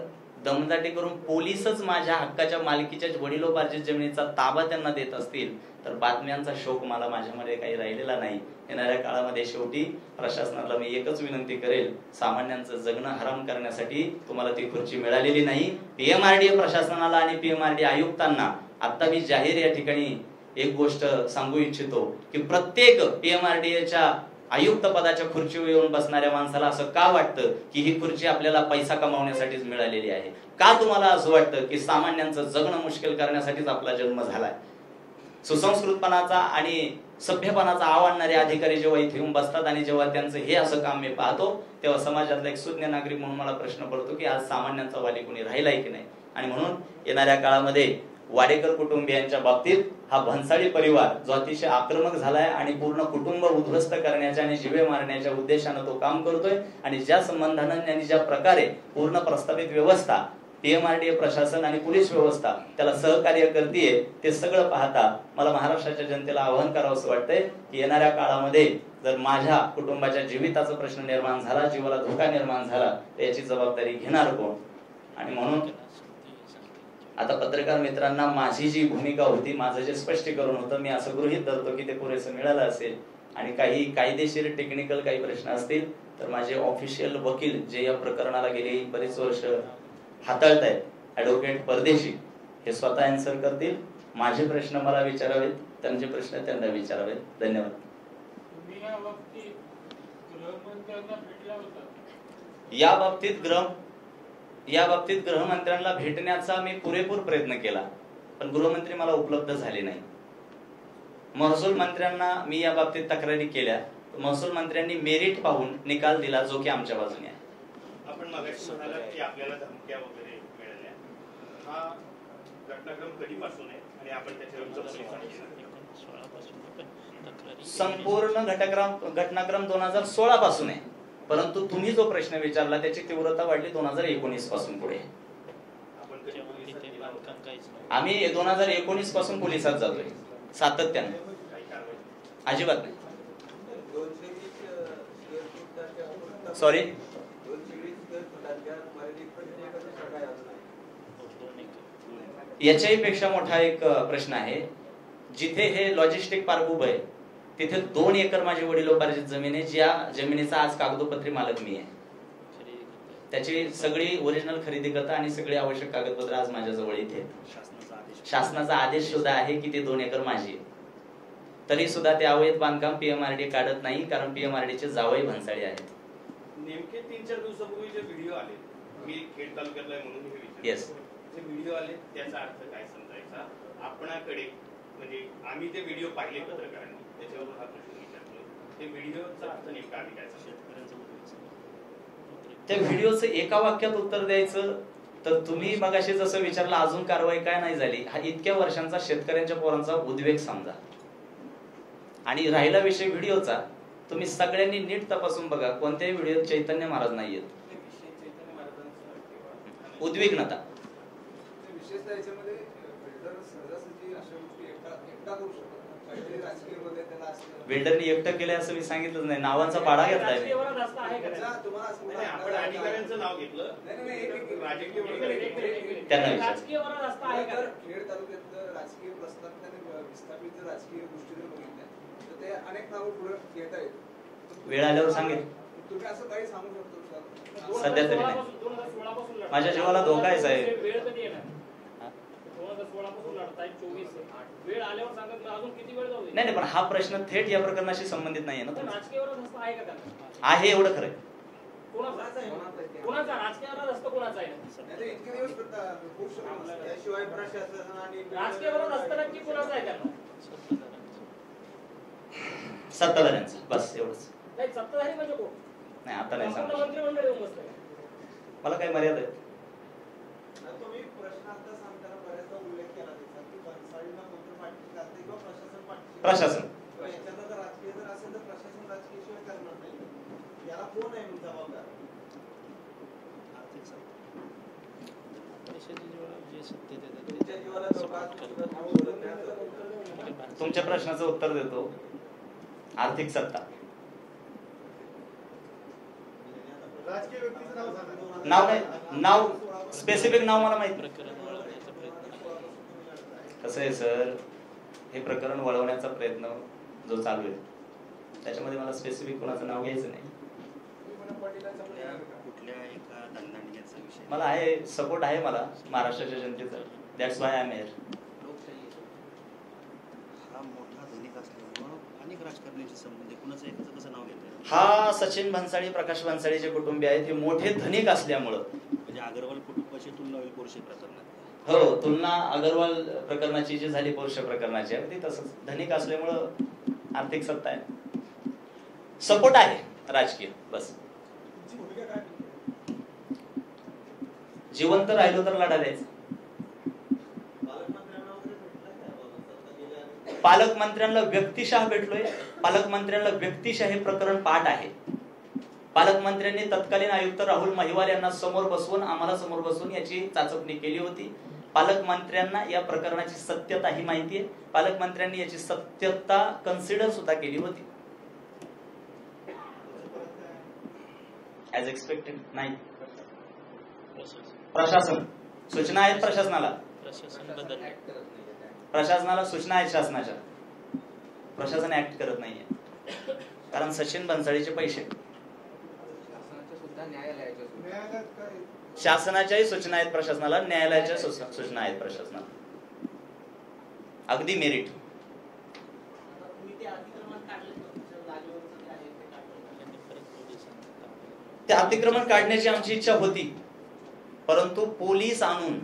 दमदाटी करून पोलीसच माझ्या हक्काच्या मालकीच्या वडिलोपार्जित जमिनीचा ताबा त्यांना देत असतील तर बातम्यांचा शौक मला माझ्यामध्ये काही राहिलेला नाही. येणाऱ्या काळामध्ये शेवटी प्रशासनाला मी एकच विनंती करेल, सामान्यांचं जगणं हराम करण्यासाठी तुम्हाला ती खुर्ची मिळालेली नाही. PMRDA प्रशासनाला आणि PMRDA आयुक्तांना आता मी जाहीर या ठिकाणी एक गोष्ट सांगू इच्छितो की प्रत्येक PMRDAच्या आयुक्त पदाच्या खुर्चीवर येऊन बसणाऱ्या माणसाला असं का वाटतं की ही खुर्ची आपल्याला पैसा कमावण्यासाठीच मिळालेली आहे? का तुम्हाला असं वाटतं की सामान्यांचं जगणं मुश्किल करण्यासाठीच आपला जन्म झालाय? सुसंस्कृतपणाचा आणि सभ्यपणाचा आव आणणारे अधिकारी जेव्हा इथे येऊन बसतात आणि जेव्हा त्यांचं हे असं काम मी पाहतो, तेव्हा समाजातला एक सुज्ञ नागरिक म्हणून मला प्रश्न पडतो की आज सामान्यांचा वाली कोणी राहिलाय की नाही. आणि म्हणून येणाऱ्या काळामध्ये वाडेकर कुटुंबियांच्या बाबतीत हा भन्साळी परिवार जो अतिशय आक्रमक झालाय आणि पूर्ण कुटुंब उद्ध्वस्त करण्याच्या आणि जीवे मारण्याच्या उद्देशानं तो काम करतोय, आणि ज्या संबंधानं आणि ज्या प्रकारे पूर्ण प्रस्तावित व्यवस्था पीएमआरडीए प्रशासन आणि पोलीस व्यवस्था त्याला सहकार्य करतेय, ते सगळं पाहता मला महाराष्ट्राच्या जनतेला आवाहन करावंसं वाटतंय की येणाऱ्या काळामध्ये जर माझ्या कुटुंबाच्या जीविताचा प्रश्न निर्माण झाला, जीवाला धोका निर्माण झाला, तर याची जबाबदारी घेणार कोण? आणि म्हणून आता पत्रकार मित्रांना माझी जी भूमिका होती, माझं जे स्पष्टीकरण होतं, मी असं गृहीत धरतो की ते पुरेसं मिळालं असेल. आणि काही कायदेशीर टेक्निकल काही प्रश्न असतील तर माझे ऑफिशियल वकील जे या प्रकरणाला गेली बरेच वर्ष हाताळतायत, ऍडव्होकेट परदेशी, हे स्वतः आन्सर करतील. माझे प्रश्न मला विचारावेत, त्यांचे प्रश्न त्यांना विचारावेत. धन्यवाद. या बाबतीत गृहमंत्र्यांना भेटण्याचा मी पुरेपूर प्रयत्न केला, पण गृहमंत्री मला उपलब्ध झाले नाही. महसूल मंत्र्यांना मी या बाबतीत तक्रारी केल्या, महसूल मंत्र्यांनी मेरिट पाहून निकाल दिला जो की आमच्या बाजूने आहे. आपण मगाशी म्हणालात की आपल्याला धमक्या वगैरे मिळाल्या, हा घटनाक्रम कधीपासून आहे आणि आपण त्याच्यावर संपूर्ण घटनाक्रम 2016 पासून आहे, परंतु तुम्ही जो प्रश्न विचारला त्याची तीव्रता वाढली 2019 पासून पुढे. आम्ही 2019 पासून पोलिसात जातोय सातत्याने, अजिबात नाही. सॉरी, याच्याही पेक्षा मोठा एक प्रश्न आहे. जिथे हे लॉजिस्टिक पार्क उभं आहे तिथे 2 एकर माझी वडिलोपार्जित जमीन आहे, ज्या जमिनीचा आज कागदोपत्री मालक मी आहे. त्याची सगळी ओरिजिनल खरेदी करता आणि सगळी आवश्यक कागदपत्र आज माझ्याजवळ इथे. शासनाचा आदेश सुद्धा आहे की ते 2 एकर माझी आहे. तरी सुद्धा ते अवैध बांधकाम पीएमआरडी काढत नाही, कारण पीएमआरडीचे जावई भन्साळी आहेत. नेमके 3-4 दिवसापूर्वी जे व्हिडिओ आले, मी खेड तालुक्यातला आहे म्हणून हे विचारतो. येस, जे व्हिडिओ आले त्याचा अर्थ काय समजायचा आपणाकडे? म्हणजे आम्ही ते व्हिडिओ पाहिले पत्रकारांनी, त्याच्यावर हा प्रश्न विचारतो. ते व्हिडिओचा अर्थ नेमका आम्ही काय समजतो? त्या व्हिडिओचं एका वाक्यात उत्तर द्यायचं तर तुम्ही मगाशी जसं विचारलं अजून कारवाई काय नाही झाली, हा इतक्या वर्षांचा शेतकऱ्यांच्या पोरांचा उद्वेग समजा. आणि राहिला विषय व्हिडिओचा, तुम्ही सगळ्यांनी नीट तपासून बघा, कोणत्याही व्हिडिओत चैतन्य महाराज नाहीयेत. उद्विग्नता बिल्डरनी एकटं केलंय असं मी सांगितलंच नाही. नावांचा पाडा घेतलाय मी. आपण अधिकाऱ्यांचं नाव घेतलं, त्यांना राजकीय खेड तालुक्यातलं राजकीय प्रस्तावित आणि विस्थापित राजकीय गोष्टी जर बघितल्या तर ते अनेक नावं पुढे घेता येत. वेळ आल्यावर सांगेल. तुम्ही असं काही सांगू शकतो? सध्या तरी नाही. माझ्या जीवाला धोका आहे साहेब. वेळ कधी येणार? 2016 पासून लढताय, 24 वेळ आल्यावर सांगत नाही, अजून किती वेळ जाऊ दे? नाही, पण हा प्रश्न थेट या प्रकरणाशी संबंधित नाहीये ना. राजकीय रस्ता आहे का त्यांना? आहे, एवढं खरं. कोणाचा राजकीय रस्ता कोणाचा आहे? राजकीय रस्ता नक्की कोणाचा आहे त्यांना? सत्ताधाऱ्यांचा, बस एवढंच. नाही, सत्ताधारी म्हणजे कोण? नाही, आता नाही सांगू. मंत्रिमंडळ येऊन बसलंय. मला काही मर्यादा आहे? तुम्ही प्रश्न आता सांगताना बऱ्याचदा उल्लेख केला त्याचा की भन्साळींना कोणतं पाठिंबा करते किंवा प्रशासन पाठिंबा. प्रशासन याच्यात जर राजकीय जर असेल तर प्रशासन राजकीय शिवाय करणार नाही. याला कोण आहे जबाबदार? तुमच्या प्रश्नाचं उत्तर देतो. आर्थिक सत्ता. नाव नाही, नाव स्पेसिफिक नाव मला माहित. कसं आहे सर, हे प्रकरण वळवण्याचा प्रयत्न जो चालू आहे त्याच्यामध्ये मला स्पेसिफिक कोणाचं नाव घ्यायचं नाही. मला आहे, सपोर्ट आहे मला महाराष्ट्राच्या जनतेचा. That's why I am here. हा मोठा धनिक असल्यामुळे अनेक राजकारण्याशी संबंध आहे, कुणाचं एकाचं कसं नाव घेतलं? हा सचिन भन्साळी, प्रकाश भन्साळीचे कुटुंबीय आहेत. हे मोठे धनिक असल्यामुळं म्हणजे अगरवाल कुटुंबाशी तुलना होईल पोर्शे प्रकरणात. हो, तुलना अगरवाल प्रकरणाची जी झाली पोर्शे प्रकरणाची आहे ती तसंच. धनिक असल्यामुळं आर्थिक सत्ता आहे, सपोर्ट आहे राजकीय, बस. जिवंत राहिलो तर लढा द्यायचा. पालकमंत्र्यांना व्यक्तिशः भेटलोय. पालकमंत्र्यांना व्यक्तिशः हे प्रकरण पाठ आहे. पालकमंत्र्यांनी तत्कालीन आयुक्त राहुल महिवाल यांना समोर बसवून, आम्हाला समोर बसवून याची चाचपणी केली होती. पालकमंत्र्यांना या प्रकरणाची सत्यता ही माहिती आहे. पालकमंत्र्यांनी याची सत्यता कन्सिडर सुद्धा केली होती. ऍज एक्सपेक्टेड नाही. प्रशासन, सूचना आहेत प्रशासनाला. प्रशासनाला सूचना आहेत शासनाच्या. प्रशासन ऍक्ट करत नाहीये कारण सचिन भन्साळीचे पैसे. शासनाच्याही सूचना आहेत प्रशासनाला, न्यायालयाच्या सूचना आहेत प्रशासनाला. अगदी मेरिट. ते अतिक्रमण काढण्याची आमची इच्छा होती, परंतु पोलीस आणून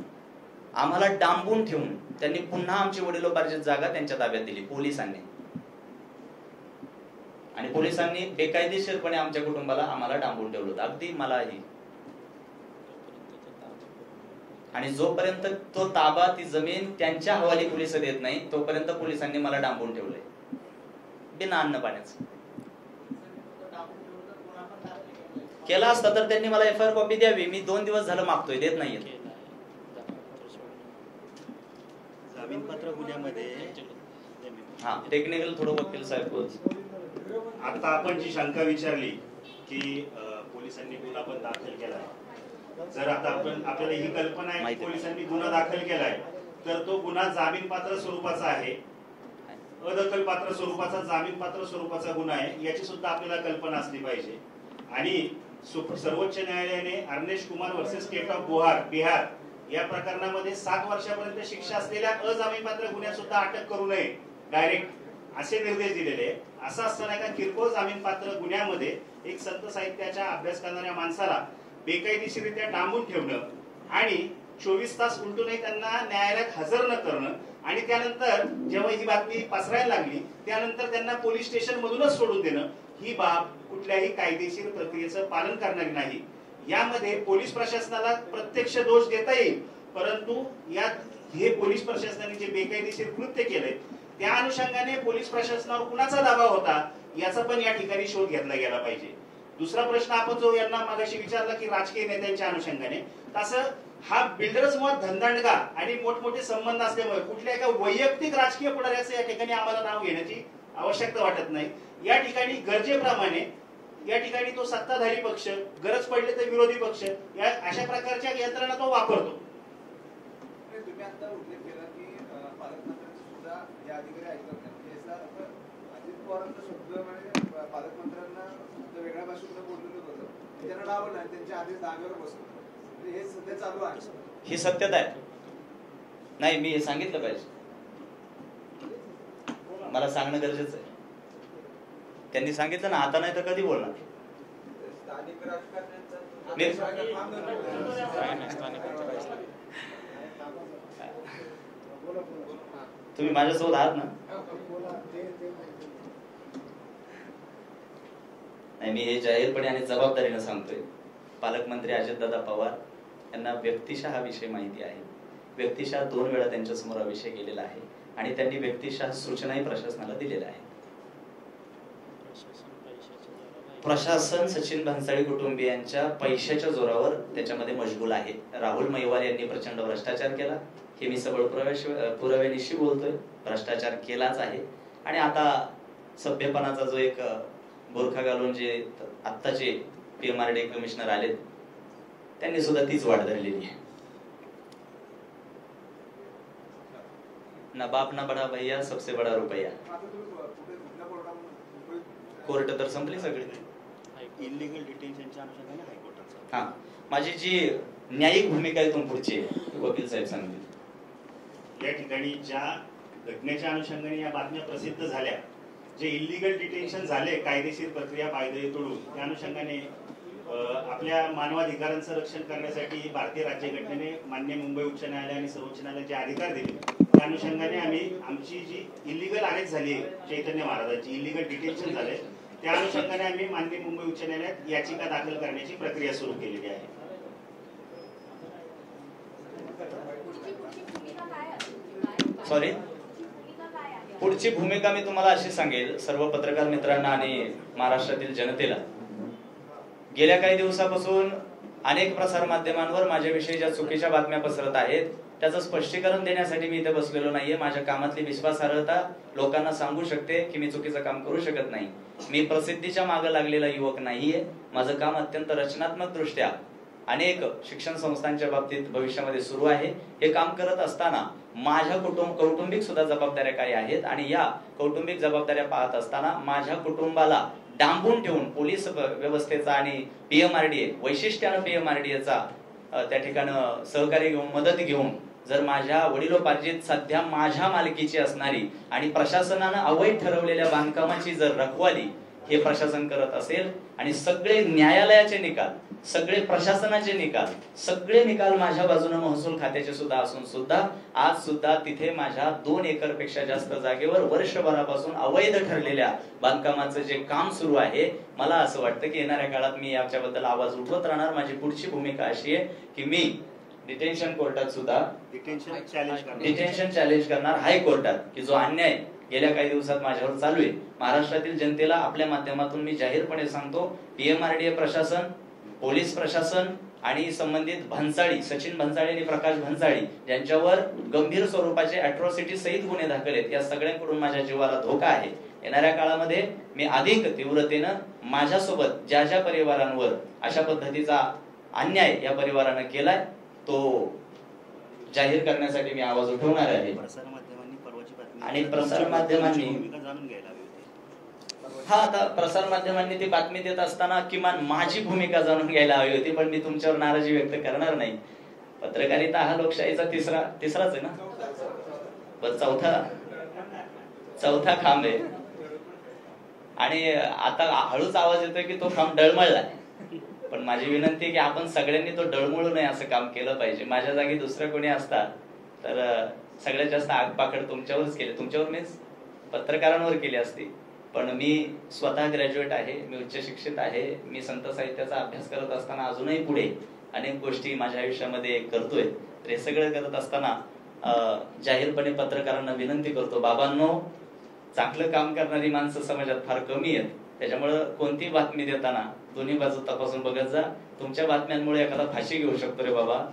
आम्हाला डांबून ठेवून त्यांनी पुन्हा आमची वडिलोपार्जित जागा त्यांच्या ताब्यात दिली पोलिसांनी. आणि पोलिसांनी बेकायदेशीरपणे आमच्या कुटुंबाला आम्हाला डांबून ठेवलं होतं, अगदी मलाही. आणि जोपर्यंत तो ताबा, ती जमीन त्यांच्या हवाली पोलिस देत नाही तोपर्यंत पोलिसांनी मला डांबून ठेवलंय बिना अन्न पाण्याचं. केला असता तर त्यांनी मला FIR कॉपी द्यावी. मी 2 दिवस झालं मागतोय, देत नाहीये. जामीनपात्र गुन्ह्यामध्ये हा, टेक्निकल थोडं वकील साहेब. आता आपण जी शंका विचारली की पोलिसांनी गुन्हा पण दाखल केलाय, जर आता आपल्याला ही कल्पना आहे की पोलिसांनी गुन्हा दाखल केलाय तर तो गुन्हा जामीनपात्र स्वरूपाचा आहे, अदखलपात्र स्वरूपाचा, जामीनपात्र स्वरूपाचा गुन्हा आहे याची सुद्धा आपल्याला कल्पना असली पाहिजे. आणि सर्वोच्च न्यायालयाने Arnesh Kumar versus state of Bihar या प्रकरणामध्ये 7 वर्षापर्यंत शिक्षा असलेल्या अजामीनपात्र गुन्ह्यात सुद्धा अटक करू नये डायरेक्ट असे निर्देश दिलेले. असं असताना एका किरकोळ जामीनपात्र गुन्ह्यामध्ये एक संत साहित्याचा अभ्यास करणाऱ्या माणसाला बेकायदेशीररित्या डांबून ठेवणं आणि 24 तास उलटूनही त्यांना न्यायालयात हजर न करणं आणि त्यानंतर जेव्हा ही बातमी पसरायला लागली त्यानंतर त्यांना पोलीस स्टेशन मधूनच सोडून देणं, ही बाब कुठल्याही कायदेशीर प्रक्रियेचं पालन करणारी नाही. यामध्ये पोलीस प्रशासनाला प्रत्यक्ष दोष देता येईल, परंतु यात हे पोलीस प्रशासनाने जे बेकायदेशीर कृत्य केलंय त्या अनुषंगाने पोलीस प्रशासनावर कुणाचा दबाव होता याचा पण या ठिकाणी शोध घेतला गेला पाहिजे. दुसरा प्रश्न आपण जो यांना मागाशी विचारला की राजकीय नेत्यांच्या अनुषंगाने, तसं हा बिल्डर्स मुळे धंदांडगा आणि मोठमोठे संबंध असल्यामुळे कुठल्या एका वैयक्तिक राजकीय पुढाऱ्याचं या ठिकाणी आम्हाला नाव घेण्याची आवश्यकता वाटत नाही. या ठिकाणी गरजेप्रमाणे या ठिकाणी तो सत्ताधारी पक्ष, गरज पडली तर विरोधी पक्ष, या अशा प्रकारच्या यंत्रणा तो वापरतो. तुम्ही आता उल्लेख केला की पालकमंत्र्यांचे सुद्धा जे अधिकारी ऐकत नाही, अजित पवारांचा शब्द म्हणजे पालकमंत्र्यांना वेगळ्या भाषेत बोललेलं होतं, त्यांना डावलं नाही, त्यांच्या आधीच जागेवर बसवलं, हे सध्या चालू आहे. ही सत्यता आहे. नाही, मी हे सांगितलं पाहिजे, मला सांगणं गरजेचं आहे. त्यांनी सांगितलं ना, आता नाही तर कधी बोलणार. स्थानिक राजकारण्यांचा तुम्ही माझ्यासोबत आहात ना? नाही, मी हे जाहीरपणे आणि जबाबदारीने सांगतोय. पालकमंत्री अजितदादा पवार यांना व्यक्तिशः हा विषय माहिती आहे. व्यक्तिशः 2 वेळा त्यांच्या समोर हा विषय गेलेला आहे आणि त्यांनी व्यक्तिशः सूचनाही प्रशासनाला दिलेल्या आहे. प्रशासन सचिन भन्साळी कुटुंबियांच्या पैशाच्या जोरावर त्याच्यामध्ये मशगूल आहे. राहुल महिवाल यांनी प्रचंड भ्रष्टाचार केला, हे मी सबळ पुराव्यानिशी बोलतोय. भ्रष्टाचार केलाच आहे. आणि आता सभ्यपणाचा जो एक बोरखा घालून जे आत्ताचे PMRD कमिशनर आलेत त्यांनी सुद्धा तीच वाट धरलेली आहे. ना बाप ना बडा भैया, सबसे बडा रुपया. कोर्ट तर संपली सगळी. इलिगल डिटेन्शनच्या अनुषंगाने हायकोर्टाचा. हा, माझी जी न्यायिक भूमिका आहे इथून पुढची वकील साहेब सांगतील. या ठिकाणी ज्या घटनेच्या अनुषंगाने या बातम्या प्रसिद्ध झाल्या, जे इलिगल डिटेन्शन झाले कायदेशीर प्रक्रिया पायदळी तोडून, त्या अनुषंगाने आपल्या मानवाधिकारांचं रक्षण करण्यासाठी भारतीय राज्यघटनेने मान्य मुंबई उच्च न्यायालय आणि सर्वोच्च न्यायालयात जे अधिकार दिले, त्या अनुषंगाने आम्ही आमची जी इलिगल अरेस्ट झाली चैतन्य महाराजांची, इलिगल डिटेन्शन झाले, त्या अनुषंगाने आम्ही मान्य मुंबई उच्च न्यायालयात याचिका दाखल करण्याची प्रक्रिया सुरू केलेली आहे. सॉरी, पुढची भूमिका मी तुम्हाला अशी सांगेल सर्व पत्रकार मित्रांना आणि महाराष्ट्रातील जनतेला. गेल्या काही दिवसापासून अनेक प्रसार माध्यमांवर माझ्याविषयी ज्या चुकीच्या बातम्या पसरत आहेत त्याचं स्पष्टीकरण देण्यासाठी मी इथे बसलेलो नाहीये. माझ्या कामातली विश्वासार्हता लोकांना सांगू शकते की मी चुकीचं काम करू शकत नाही. मी प्रसिद्धीच्या मागे लागलेला युवक नाहीये. माझं काम अत्यंत रचनात्मक दृष्ट्या अनेक शिक्षण संस्थांच्या बाबतीत भविष्यामध्ये सुरू आहे. हे काम करत असताना माझ्या कौटुंबिक सुद्धा जबाबदाऱ्या काही आहेत आणि या कौटुंबिक जबाबदाऱ्या पाहत असताना माझ्या कुटुंबाला डांबून ठेवून पोलीस व्यवस्थेचा आणि पीएमआरडीए वैशिष्ट्यानं पीएमआरडीएचा त्या ठिकाणी सहकार्य घेऊन मदत घेऊन जर माझ्या वडिलोपार्जित सध्या माझ्या मालकीची असणारी आणि प्रशासनानं अवैध ठरवलेल्या बांधकामाची जर रखवाली हे प्रशासन करत असेल आणि सगळे न्यायालयाचे निकाल, सगळे प्रशासनाचे निकाल, सगळे निकाल माझ्या बाजूने महसूल खात्याचे सुद्धा असून सुद्धा आज सुद्धा तिथे माझ्या 2 एकर पेक्षा जास्त जागेवर वर्षभरापासून अवैध ठरलेल्या बांधकामाचं जे काम सुरू आहे, मला असं वाटतं की येणाऱ्या काळात मी याच्याबद्दल आवाज उठवत राहणार. माझी पुढची भूमिका अशी आहे की मी डिटेन्शन कोर्टात सुद्धा डिटेन्शन चॅलेंज करणार हायकोर्टात की जो अन्याय गेल्या काही दिवसात माझ्यावर चालू आहे. महाराष्ट्रातील जनतेला आपल्या माध्यमातून मी जाहीरपणे सांगतो, पीएमआरडीए प्रशासन, पोलीस प्रशासन आणि संबंधित भन्साळी, सचिन भन्साळी आणि प्रकाश भन्साळी ज्यांच्यावर गंभीर स्वरूपाचे अॅट्रॉसिटी सहित गुन्हे दाखल आहेत, या सगळ्यांकडून माझ्या जीवाला धोका आहे. येणाऱ्या काळामध्ये मी अधिक तीव्रतेनं माझ्यासोबत ज्या ज्या परिवारांवर अशा पद्धतीचा अन्याय या परिवारानं केलाय तो जाहीर करण्यासाठी मी आवाज उठवणार आहे. आणि प्रसार माध्यमांनी आता प्रसार माध्यमांनी ती बातमी देत असताना किमान माझी भूमिका जाणून घ्यायला हवी होती, पण मी तुमच्यावर नाराजी व्यक्त करणार नाही. पत्रकारिता हा लोकशाहीचा तिसराच आहे ना, चौथा खांब आहे. आणि आता हळूच आवाज येतोय की तो खांब डळमळलाय, पण माझी विनंती आहे की आपण सगळ्यांनी तो डळमळू नये असं काम केलं पाहिजे. माझ्या जागी दुसरं कोणी असता तर सगळ्यात जास्त आगपाखड तुमच्यावरच केली, तुमच्यावर मीच पत्रकारांवर केली असती. पण मी स्वतः ग्रॅज्युएट आहे, मी उच्च शिक्षित आहे. मी संत साहित्याचा अभ्यास करत असताना अजूनही पुढे अनेक गोष्टी माझ्या आयुष्यामध्ये करतोय. तर हे सगळं करत असताना जाहीरपणे पत्रकारांना विनंती करतो, बाबांनो, चांगलं काम करणारी माणसं समाजात फार कमी आहेत. त्याच्यामुळं कोणती बातमी देताना दोन्ही बाजू तपासून बघत जा. तुमच्या बातम्यांमुळे एखादा फाशी घेऊ शकतो रे बाबा.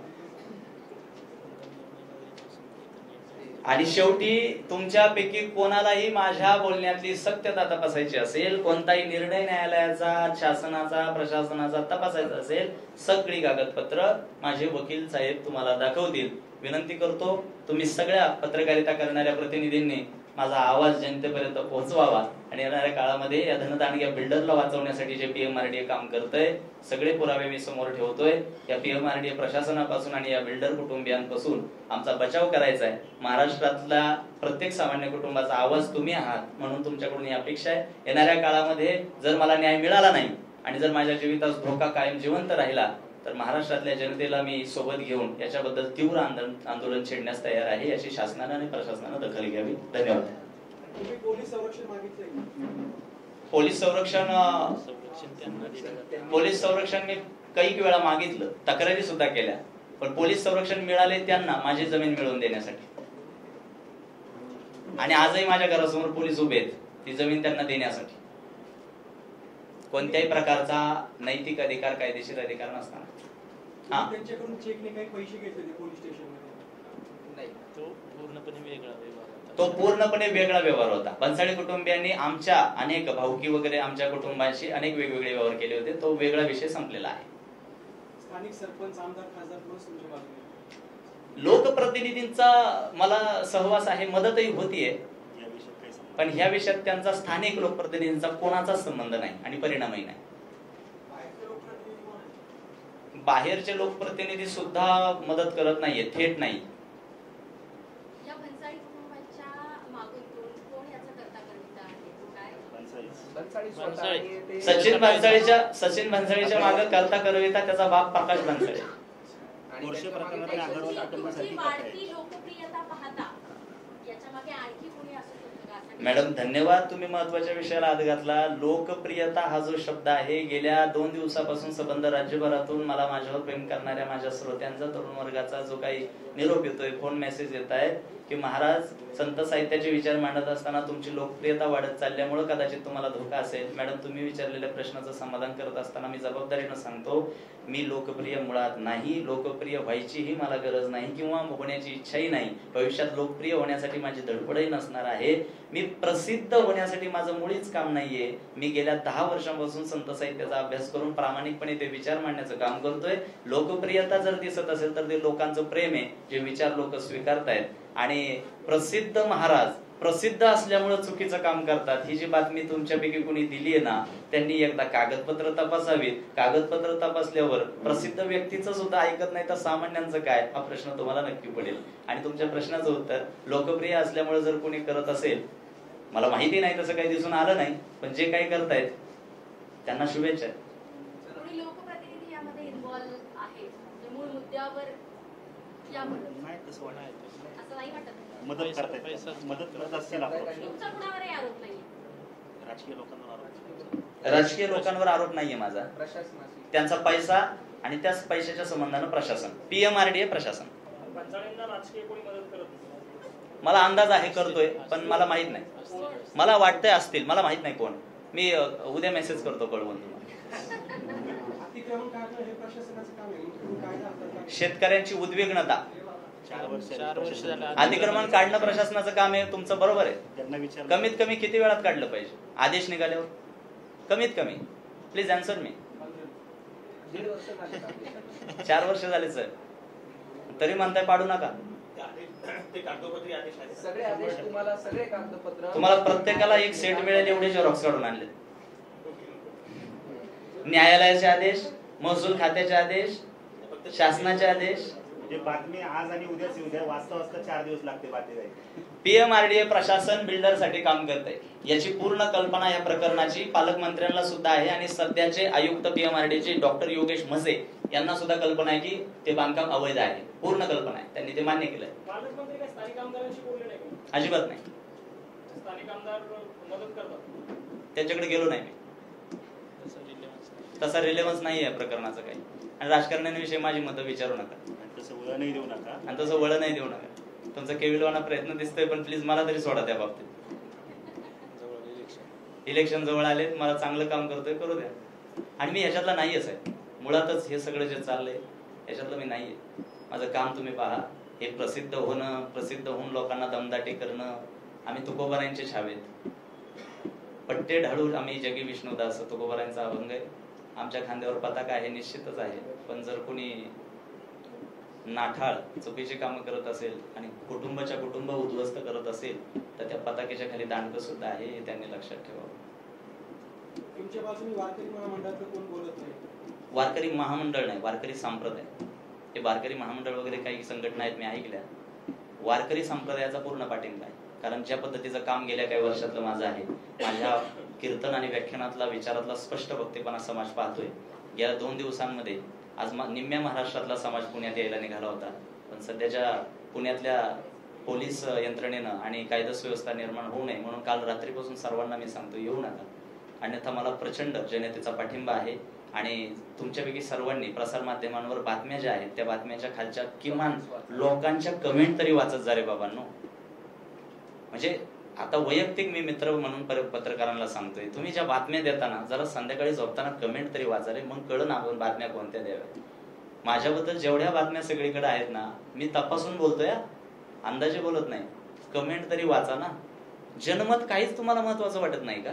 आणि शेवटी तुमच्यापैकी कोणालाही माझ्या बोलण्यातली सत्यता तपासायची असेल, कोणताही निर्णय न्यायालयाचा, शासनाचा, प्रशासनाचा तपासायचा असेल, सगळी कागदपत्र माझे वकील साहेब तुम्हाला दाखवतील. विनंती करतो तुम्ही सगळ्या पत्रकारिता करणाऱ्या प्रतिनिधींनी माझा आवाज जनतेपर्यंत पोहोचवावा आणि येणाऱ्या काळामध्ये या धनदांडग्या बिल्डरला वाचवण्यासाठी जे पीएमआरडीए काम करतंय, सगळे पुरावे मी समोर ठेवतोय. या पीएमआरडीए प्रशासनापासून आणि या बिल्डर कुटुंबियांपासून आमचा बचाव करायचा आहे. महाराष्ट्रातल्या प्रत्येक सामान्य कुटुंबाचा आवाज तुम्ही आहात, म्हणून तुमच्याकडून ही अपेक्षा आहे. येणाऱ्या काळामध्ये जर मला न्याय मिळाला नाही आणि जर माझ्या जीवितास धोका कायम जिवंत राहिला तर महाराष्ट्रातल्या जनतेला मी सोबत घेऊन याच्याबद्दल तीव्र आंदोलन छेडण्यास तयार आहे. याची शासनानं आणि प्रशासनानं दखल घ्यावी. धन्यवाद. पोलीस संरक्षण मी काही वेळा मागितलं, तक्रारी सुद्धा केल्या, पण पोलीस संरक्षण मिळाले त्यांना माझी जमीन मिळवून देण्यासाठी. आणि आजही माझ्या घरासमोर पोलीस उभे आहेत ती जमीन त्यांना देण्यासाठी. कोणत्याही प्रकारचा नैतिक अधिकार, कायदेशीर अधिकार नसताना. त्यांच्याकडून चेकने काही पैसे घेतले पोलीस स्टेशनमध्ये? नाही, तो पूर्णपणे वेगळा व्यवहार होता. तो पूर्णपणे वेगळा व्यवहार होता. भन्साळी कुटुंबियांनी आमच्या अनेक भाऊकी वगैरे आमच्या कुटुंबाशी अनेक वेगवेगळे व्यवहार केले होते. तो वेगळा विषय संपलेला आहे. स्थानिक सरपंच, आमदार, खासदार कोणच तुमच्या बाजूने? लोकप्रतिनिधींचा मला सहवास आहे, मदतही होतीये, पण ह्या विषयात त्यांचा स्थानिक लोकप्रतिनिधींचा कोणाचाच संबंध नाही आणि परिणामही नाही. बाहेरचे लोकप्रतिनिधी सुद्धा मदत करत नाहीये, थेट नाही. आणि सचिन भन्सळीच्या मागे करता करविता त्याचा बाप प्रकाश भन्सळे. पोर्शे प्रकरणामध्ये अगरवाल कुटुंबासाठी वाढती लोकप्रियता पाहता याच्यामागे आणखी कोणी असू शकतं का असं? मॅडम धन्यवाद, तुम्ही महत्वाच्या विषयाला हात घातला. लोकप्रियता हा जो शब्द आहे, गेल्या 2 दिवसापासून संबंध राज्यभरातून मला माझ्यावर प्रेम करणाऱ्या माझ्या श्रोत्यांचा, तरुण वर्गाचा जो काही निरोप येतोय, फोन मेसेज येत आहेत की महाराज संत साहित्याचे विचार मांडत असताना तुमची लोकप्रियता वाढत चालल्यामुळे कदाचित तुम्हाला धोका असेल. मॅडम, तुम्ही विचारलेल्या प्रश्नाचं समाधान करत असताना मी जबाबदारीनं सांगतो, मी लोकप्रिय मुळात नाही. लोकप्रिय व्हायचीही मला गरज नाही किंवा होण्याची इच्छाही नाही. भविष्यात लोकप्रिय होण्यासाठी माझी धडपडही नसणार आहे. मी प्रसिद्ध होण्यासाठी माझं मुळीच काम नाहीये. मी गेल्या 10 वर्षांपासून संत साहित्याचा अभ्यास करून प्रामाणिकपणे ते विचार मांडण्याचं काम करतोय. लोकप्रियता जर दिसत असेल तर ते लोकांचं प्रेम आहे, जे विचार लोक स्वीकारतायत. आणि प्रसिद्ध महाराज प्रसिद्ध असल्यामुळे चुकीचं काम करतात, ही जी बातमी तुमच्यापैकी कोणी दिली आहे ना, त्यांनी एकदा कागदपत्र तपासावीत. कागदपत्र तपासल्यावर प्रसिद्ध व्यक्तीचं सुद्धा ऐकत नाही तर सामान्यांचं काय, हा प्रश्न तुम्हाला नक्की पडेल. आणि तुमच्या प्रश्नाचं उत्तर, लोकप्रिय असल्यामुळे जर कोणी करत असेल, मला माहिती नाही, तसं काही दिसून आलं नाही, पण जे काही करतायत त्यांना शुभेच्छा. कोणी लोकप्रतिनिधी यामध्ये इन्व्हॉल्व आहे मूळ मुद्द्यावर नाही तसं वाटत, असं नाही वाटत? मदत करतात, मदत करत असतील आपण. तुमचा कुणावरही आरोप नाहीये? राजकीय लोकांवर आरोप, राजकीय लोकांवर आरोप नाहीये माझा. त्यांचा पैसा आणि त्याच पैशाच्या संबंधानं प्रशासन, PMRDA प्रशासन. भन्सळेंना राजकीय कोणी मदत करत नाही? मला अंदाज आहे करतोय, पण मला माहित नाही. मला वाटतंय असतील, मला माहित नाही कोण. मी उद्या मेसेज करतो, कळवून तुम्हाला. शेतकऱ्यांची उद्विग्नता, 4 वर्ष झालं अतिक्रमण काढणं प्रशासनाचं काम आहे. तुमचं बरोबर आहे. त्यांना विचार कमीत कमी किती वेळात काढलं पाहिजे आदेश निघाल्यावर? कमीत कमी प्लीज आन्सर मी. 4 वर्ष झाले सर, तरी म्हणताय पाडू नका. सगळे आदेश तुम्हाला, सगळे कागदपत्र तुम्हाला प्रत्येकाला एक सेट मिळेल एवढे झेरॉक्स काढून आणले. न्यायालयाचे आदेश, महसूल खात्याचे आदेश, शासनाचे आदेश. बातमी आज आणि उद्याच उद्या वाचता वाचता 4 दिवस लागते बातमी जाईल. PMRDA प्रशासन बिल्डर साठी काम करतंय, याची पूर्ण कल्पना या प्रकरणाची पालकमंत्र्यांना सुद्धा आहे. आणि सध्याचे आयुक्त PMRDA डॉक्टर योगेश म्हसे यांना सुद्धा कल्पना आहे की ते बांधकाम अवैध आहे. पूर्ण कल्पना आहे, त्यांनी ते मान्य केलंय. पालकमंत्री काय स्थानिक आमदारांशी बोलले नाही का? अजिबात नाही. स्थानिक आमदार मदत करतात? त्यांच्याकडे गेलो नाही मी. तसा रिलेव्हन्स नाही आहे प्रकरणाचं काही. आणि राजकारण्यांविषयी माझी मतं विचारू नका, तसं वळणही देऊ नका, आणि तसं वळण नाही देऊ नका. तुमचा केविलवाना प्रयत्न दिसतोय, पण प्लीज मला तरी सोडा त्या बाबतीत. इलेक्शन जवळ आले, मला चांगलं काम करतोय, करू द्या. आणि मी ह्याच्यातला नाहीच आहे मुळातच. हे सगळं जे चाललंय ह्याच्यातलं मी नाहीये. माझं काम तुम्ही पहा. हे प्रसिद्ध होणं, प्रसिद्ध होऊन लोकांना दमदाटी करणं, आम्ही तुकोबारायांचे छावेत. पट्टे ढाळून आम्ही जगी विष्णुदास, तुकोबारायांचा अभंग आहे. आमच्या खांद्यावर पताका आहे, निश्चितच आहे. पण जर कोणी नाठाळ चुकीची कामं करत असेल आणि कुटुंबाच्या कुटुंब उद्ध्वस्त करत असेल तर त्या पताकेच्या खाली दांडकं सुद्धा आहे, हे त्यांनी लक्षात ठेवावं. तुमच्या बाजूने वारकरी महामंडळाचं कोण बोलत नाही? वारकरी महामंडळ नाही, वारकरी संप्रदाय. हे वारकरी महामंडळ वगैरे काही संघटना आहेत, मी ऐकल्या. वारकरी संप्रदायाचा पूर्ण पाठिंबा आहे. कारण ज्या पद्धतीचं काम गेल्या काही वर्षातलं माझं आहे, माझ्या कीर्तन आणि व्याख्यानातला विचारातला स्पष्ट वक्तेपणा समाज पाहतोय. गेल्या 2 दिवसांमध्ये आज निम्म्या महाराष्ट्रातला समाज पुण्यात यायला निघाला होता. पण सध्याच्या पुण्यातल्या पोलीस यंत्रणेनं आणि कायदा सुव्यवस्था निर्माण होऊ नये म्हणून काल रात्रीपासून सर्वांना मी सांगतो, येऊ नका. अन्यथा मला प्रचंड जनतेचा पाठिंबा आहे. आणि तुमच्यापैकी सर्वांनी प्रसार माध्यमांवर बातम्या ज्या आहेत त्या बातम्याच्या खालच्या किमान लोकांच्या कमेंट तरी वाचत जा रे बाबांनो. म्हणजे आता वैयक्तिक मी मित्र म्हणून पत्रकारांना सांगतोय, तुम्ही ज्या बातम्या देताना जरा संध्याकाळी झोपताना कमेंट तरी वाचा रे, मग कळलं आपण बातम्या कोणत्या द्याव्या. माझ्याबद्दल जेवढ्या बातम्या सगळीकडे आहेत ना, मी तपासून बोलतोय, अंदाजे बोलत नाही. कमेंट तरी वाचा ना. जनमत काहीच तुम्हाला महत्वाचं वाटत नाही का?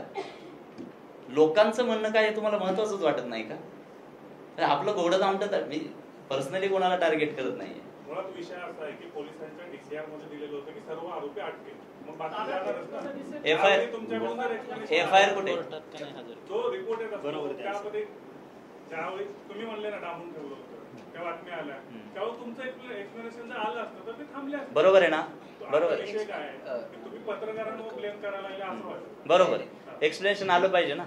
लोकांचं म्हणणं काय तुम्हाला महत्वाचंच वाटत नाही का? आपलं घोडं दामटं मी पर्सनली कोणाला टार्गेट करत नाहीये. मुळात विषय असा आहे की पोलिसांच्या DCR मध्ये दिलेलं होतं की सर्व आरोपी अटकेल. FIR कुठे? तो रिपोर्ट येत असतो त्यामध्ये ज्यावेळी तुम्ही म्हणले ना डांबून ठेवलं होतं, त्या बातम्या आल्या, तेव्हा तुमचं एक्सप्लेनेशन जर आलं असतं तर ते थांबले असते. बरोबर आहे ना? बरोबर. विषय काय आहे, तुम्ही पत्रकारांवर ब्लेम करायला लागले असं वाटतं. बरोबर. एक्सप्लेनेशन आलं पाहिजे ना.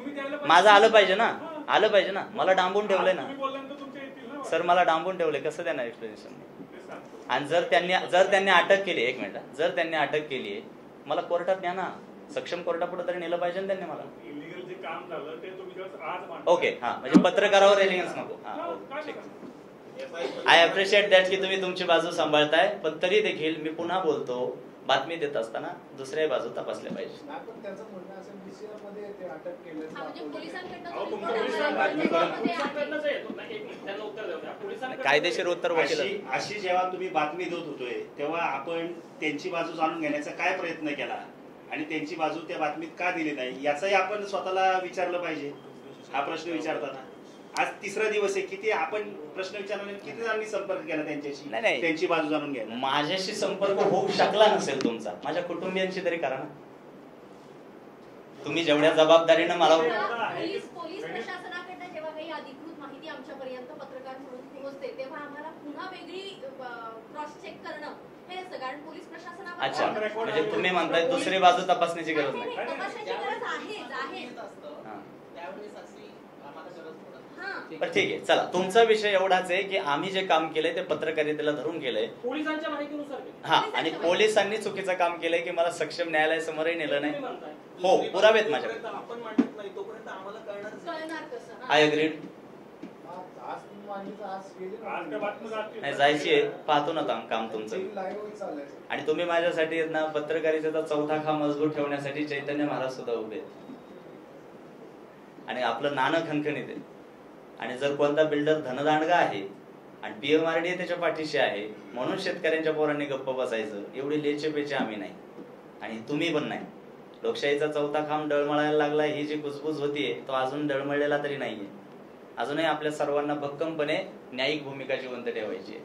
तुम्ही द्यायला पाहिजे. माझं आलं पाहिजे ना, आलं पाहिजे ना. मला डांबून ठेवलंय ना तुम्ही बोलल्यानंतर तुमच्या येतील ना. सर, मला डांबून ठेवलंय, कसं देणार एक्सप्लेनेशन? ते सांगतो. आणि जर त्यांनी अटक केली, एक मिनिट, जर त्यांनी अटक केली आहे, मला कोर्टात न्या ना, सक्षम कोर्टापुढे तरी नेलं पाहिजे ना त्यांनी मला. इलिगल जे काम झालं ते तुम्ही just आज मांडताय. ओके, हा, म्हणजे पत्रकारावर एलिगन्स नको. हा, ओके, ठीक आहे. आय अप्रिशिएट दॅट की तुम्ही तुमची बाजू सांभाळताय, पण तरी देखील मी पुन्हा बोलतो, बातमी देत असताना दुसऱ्याही बाजू तपासल्या पाहिजे. पण त्याचं म्हणणं असेल DCR मध्ये ते अटक केलं म्हणजे पोलिसांकडनं अहो, तो तुमच्या report पोलिसांना आम्हाला पोलिसांकडनंच येतो ना, एक मिनिट, त्यांना उत्तर देऊ द्या. पोलिसांकडनं कायदेशीर उत्तर वकील. अशी जेव्हा तुम्ही बातमी देत होतोय तेव्हा आपण त्यांची बाजू जाणून घेण्याचा काय प्रयत्न केला आणि त्यांची बाजू त्या बातमीत का दिली नाही याचाही आपण स्वतःला विचारलं पाहिजे. हा प्रश्न विचारताना आज तिसरा दिवस आहे, किती आपण प्रश्न विचारला, किती जणांनी संपर्क केला त्यांच्याशी नाही. त्यांची बाजू जाणून घ्यायला? माझ्याशी संपर्क होऊ शकला नसेल तुमचा, माझ्या कुटुंबियांशी तरी करा ना. तुम्ही जेवढ्या जबाबदारीनं मला पोलीस प्रशासनाकडनं जेव्हा काही अधिकृत माहिती आमच्यापर्यंत पत्रकार म्हणून पोहोचते, तेव्हा आम्हाला पुन्हा वेगळी क्रॉस चेक करणं हे असतं, कारण पोलीस प्रशासनावर अच्छा, म्हणजे तुम्ही म्हणताय दुसरी बाजू तपासण्याची गरज नाही. तपासण्याची गरज आहे. बरं, ठीक आहे, चला, तुमचा विषय एवढाच आहे की आम्ही जे काम केलंय ते पत्रकारितेला धरून केलंय. पोलिसांच्या माहितीनुसार केलं. हा, आणि पोलिसांनी चुकीचं काम केलंय की मला सक्षम न्यायालयासमोरही नेलं नाही. तुम्ही म्हणताय. हो, पुरावेत माझ्याकडे. आपण मांडत नाही तोपर्यंत आम्हाला कळणार कसं? I agreed. आज तुम्ही मांडली, आज गेली ना. आज काय बातमी जाते. नाही, जायची आहे, पाहतो ना काम तुमचं. लाईव्ह चाललंय. आणि तुम्ही माझ्यासाठी ना पत्रकारितेचा चौथा खांब मजबूत ठेवण्यासाठी चैतन्य महाराज सुद्धा उभे आहेत. आणि आपलं नाणं खणखणीत आहे. आणि जर कोणता बिल्डर धनदांडगा आहे आणि PMRD त्याच्या पाठीशी आहे म्हणून शेतकऱ्यांच्या पोरांनी गप्प बसायचं, एवढी लेचेपेचे आम्ही नाही आणि तुम्ही पण नाही. लोकशाहीचा चौथा खांब डळमळायला लागला, ही जी कुजबुज होतीये तो अजून डळमळलेला तरी नाहीये. अजूनही आपल्या सर्वांना भक्कमपणे न्यायिक भूमिका जिवंत ठेवायची आहे.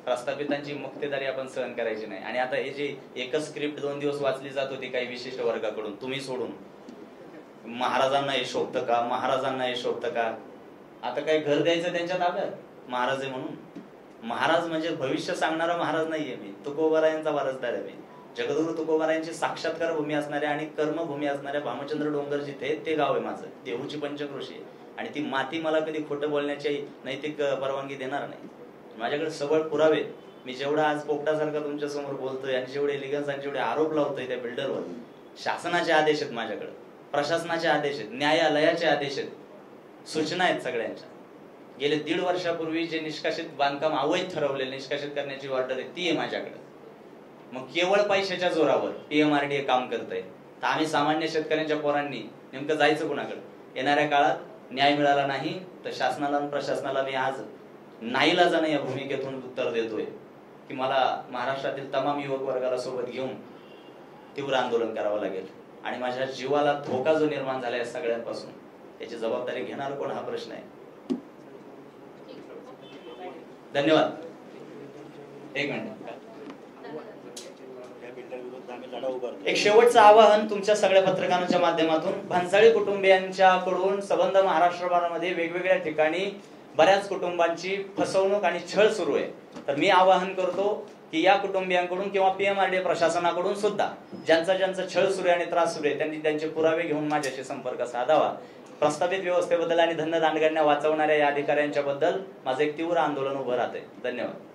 प्रस्थापितांची मुक्तेदारी आपण सहन करायची नाही. आणि आता हे जे एकच स्क्रिप्ट 2 दिवस वाचली जात होती काही विशिष्ट वर्गाकडून, तुम्ही सोडून, महाराजांना हे शोभतं का, महाराजांना हे शोभतं का, आता काय घर द्यायचं त्यांच्या ताब्यात महाराज आहे म्हणून? महाराज म्हणजे भविष्य सांगणारा महाराज नाहीये मी, तुकोबारायांचा वारसदार आहे मी. जगद्गुरु तुकोबारायांची साक्षात्कार भूमी असणाऱ्या आणि कर्मभूमी असणाऱ्या भामचंद्र डोंगर जिथे ते गाव आहे माझं, देहूची पंचक्रोशी आहे. आणि ती माती मला कधी खोटं बोलण्याची नैतिक परवानगी देणार नाही. माझ्याकडे सबळ पुरावे. मी जेवढा आज पोपटासारखा तुमच्या समोर बोलतोय आणि जेवढे एलिगन्स आणि जेवढे आरोप लावतोय त्या बिल्डरवर, शासनाचे आदेश आहेत माझ्याकडे, प्रशासनाचे आदेश आहेत, न्यायालयाचे आदेश आहेत, सूचना आहेत सगळ्यांच्या. गेले 1.5 वर्षापूर्वी जे निष्कासित बांधकाम अवैध ठरवले, निष्कासित करण्याची ऑर्डर आहे ती आहे माझ्याकडे. मग केवळ पैशाच्या जोरावर PMRD काम करतंय, तर आम्ही सामान्य शेतकऱ्यांच्या पोरांनी नेमकं जायचं कुणाकडे? येणाऱ्या काळात न्याय मिळाला नाही तर शासनाला आणि प्रशासनाला मी आज नाईलाजाने या भूमिकेतून उत्तर देतोय की मला महाराष्ट्रातील तमाम युवक वर्गाला सोबत घेऊन तीव्र आंदोलन करावं लागेल. आणि माझ्या जीवाला धोका जो निर्माण झाला या सगळ्यांपासून त्याची जबाबदारी घेणार कोण हा प्रश्न आहे. धन्यवाद. एक मिनिट. एक शेवटचं आवाहन तुमच्या सगळ्या पत्रकारांच्या माध्यमातून. भन्साळी कुटुंबियांच्याकडून संबंध महाराष्ट्रभरामध्ये वेगवेगळ्या ठिकाणी बऱ्याच कुटुंबांची फसवणूक आणि छळ सुरू आहे. तर मी आवाहन करतो की या कुटुंबियांकडून किंवा PMRD प्रशासनाकडून सुद्धा ज्यांचा छळ सुरू आहे आणि त्रास सुरू आहे त्यांनी त्यांचे पुरावे घेऊन माझ्याशी संपर्क साधावा. प्रस्थापित व्यवस्थेबद्दल आणि धनदांडग्यांना वाचवणाऱ्या या अधिकाऱ्यांच्या बद्दल माझं एक तीव्र आंदोलन उभं राहतंय. धन्यवाद.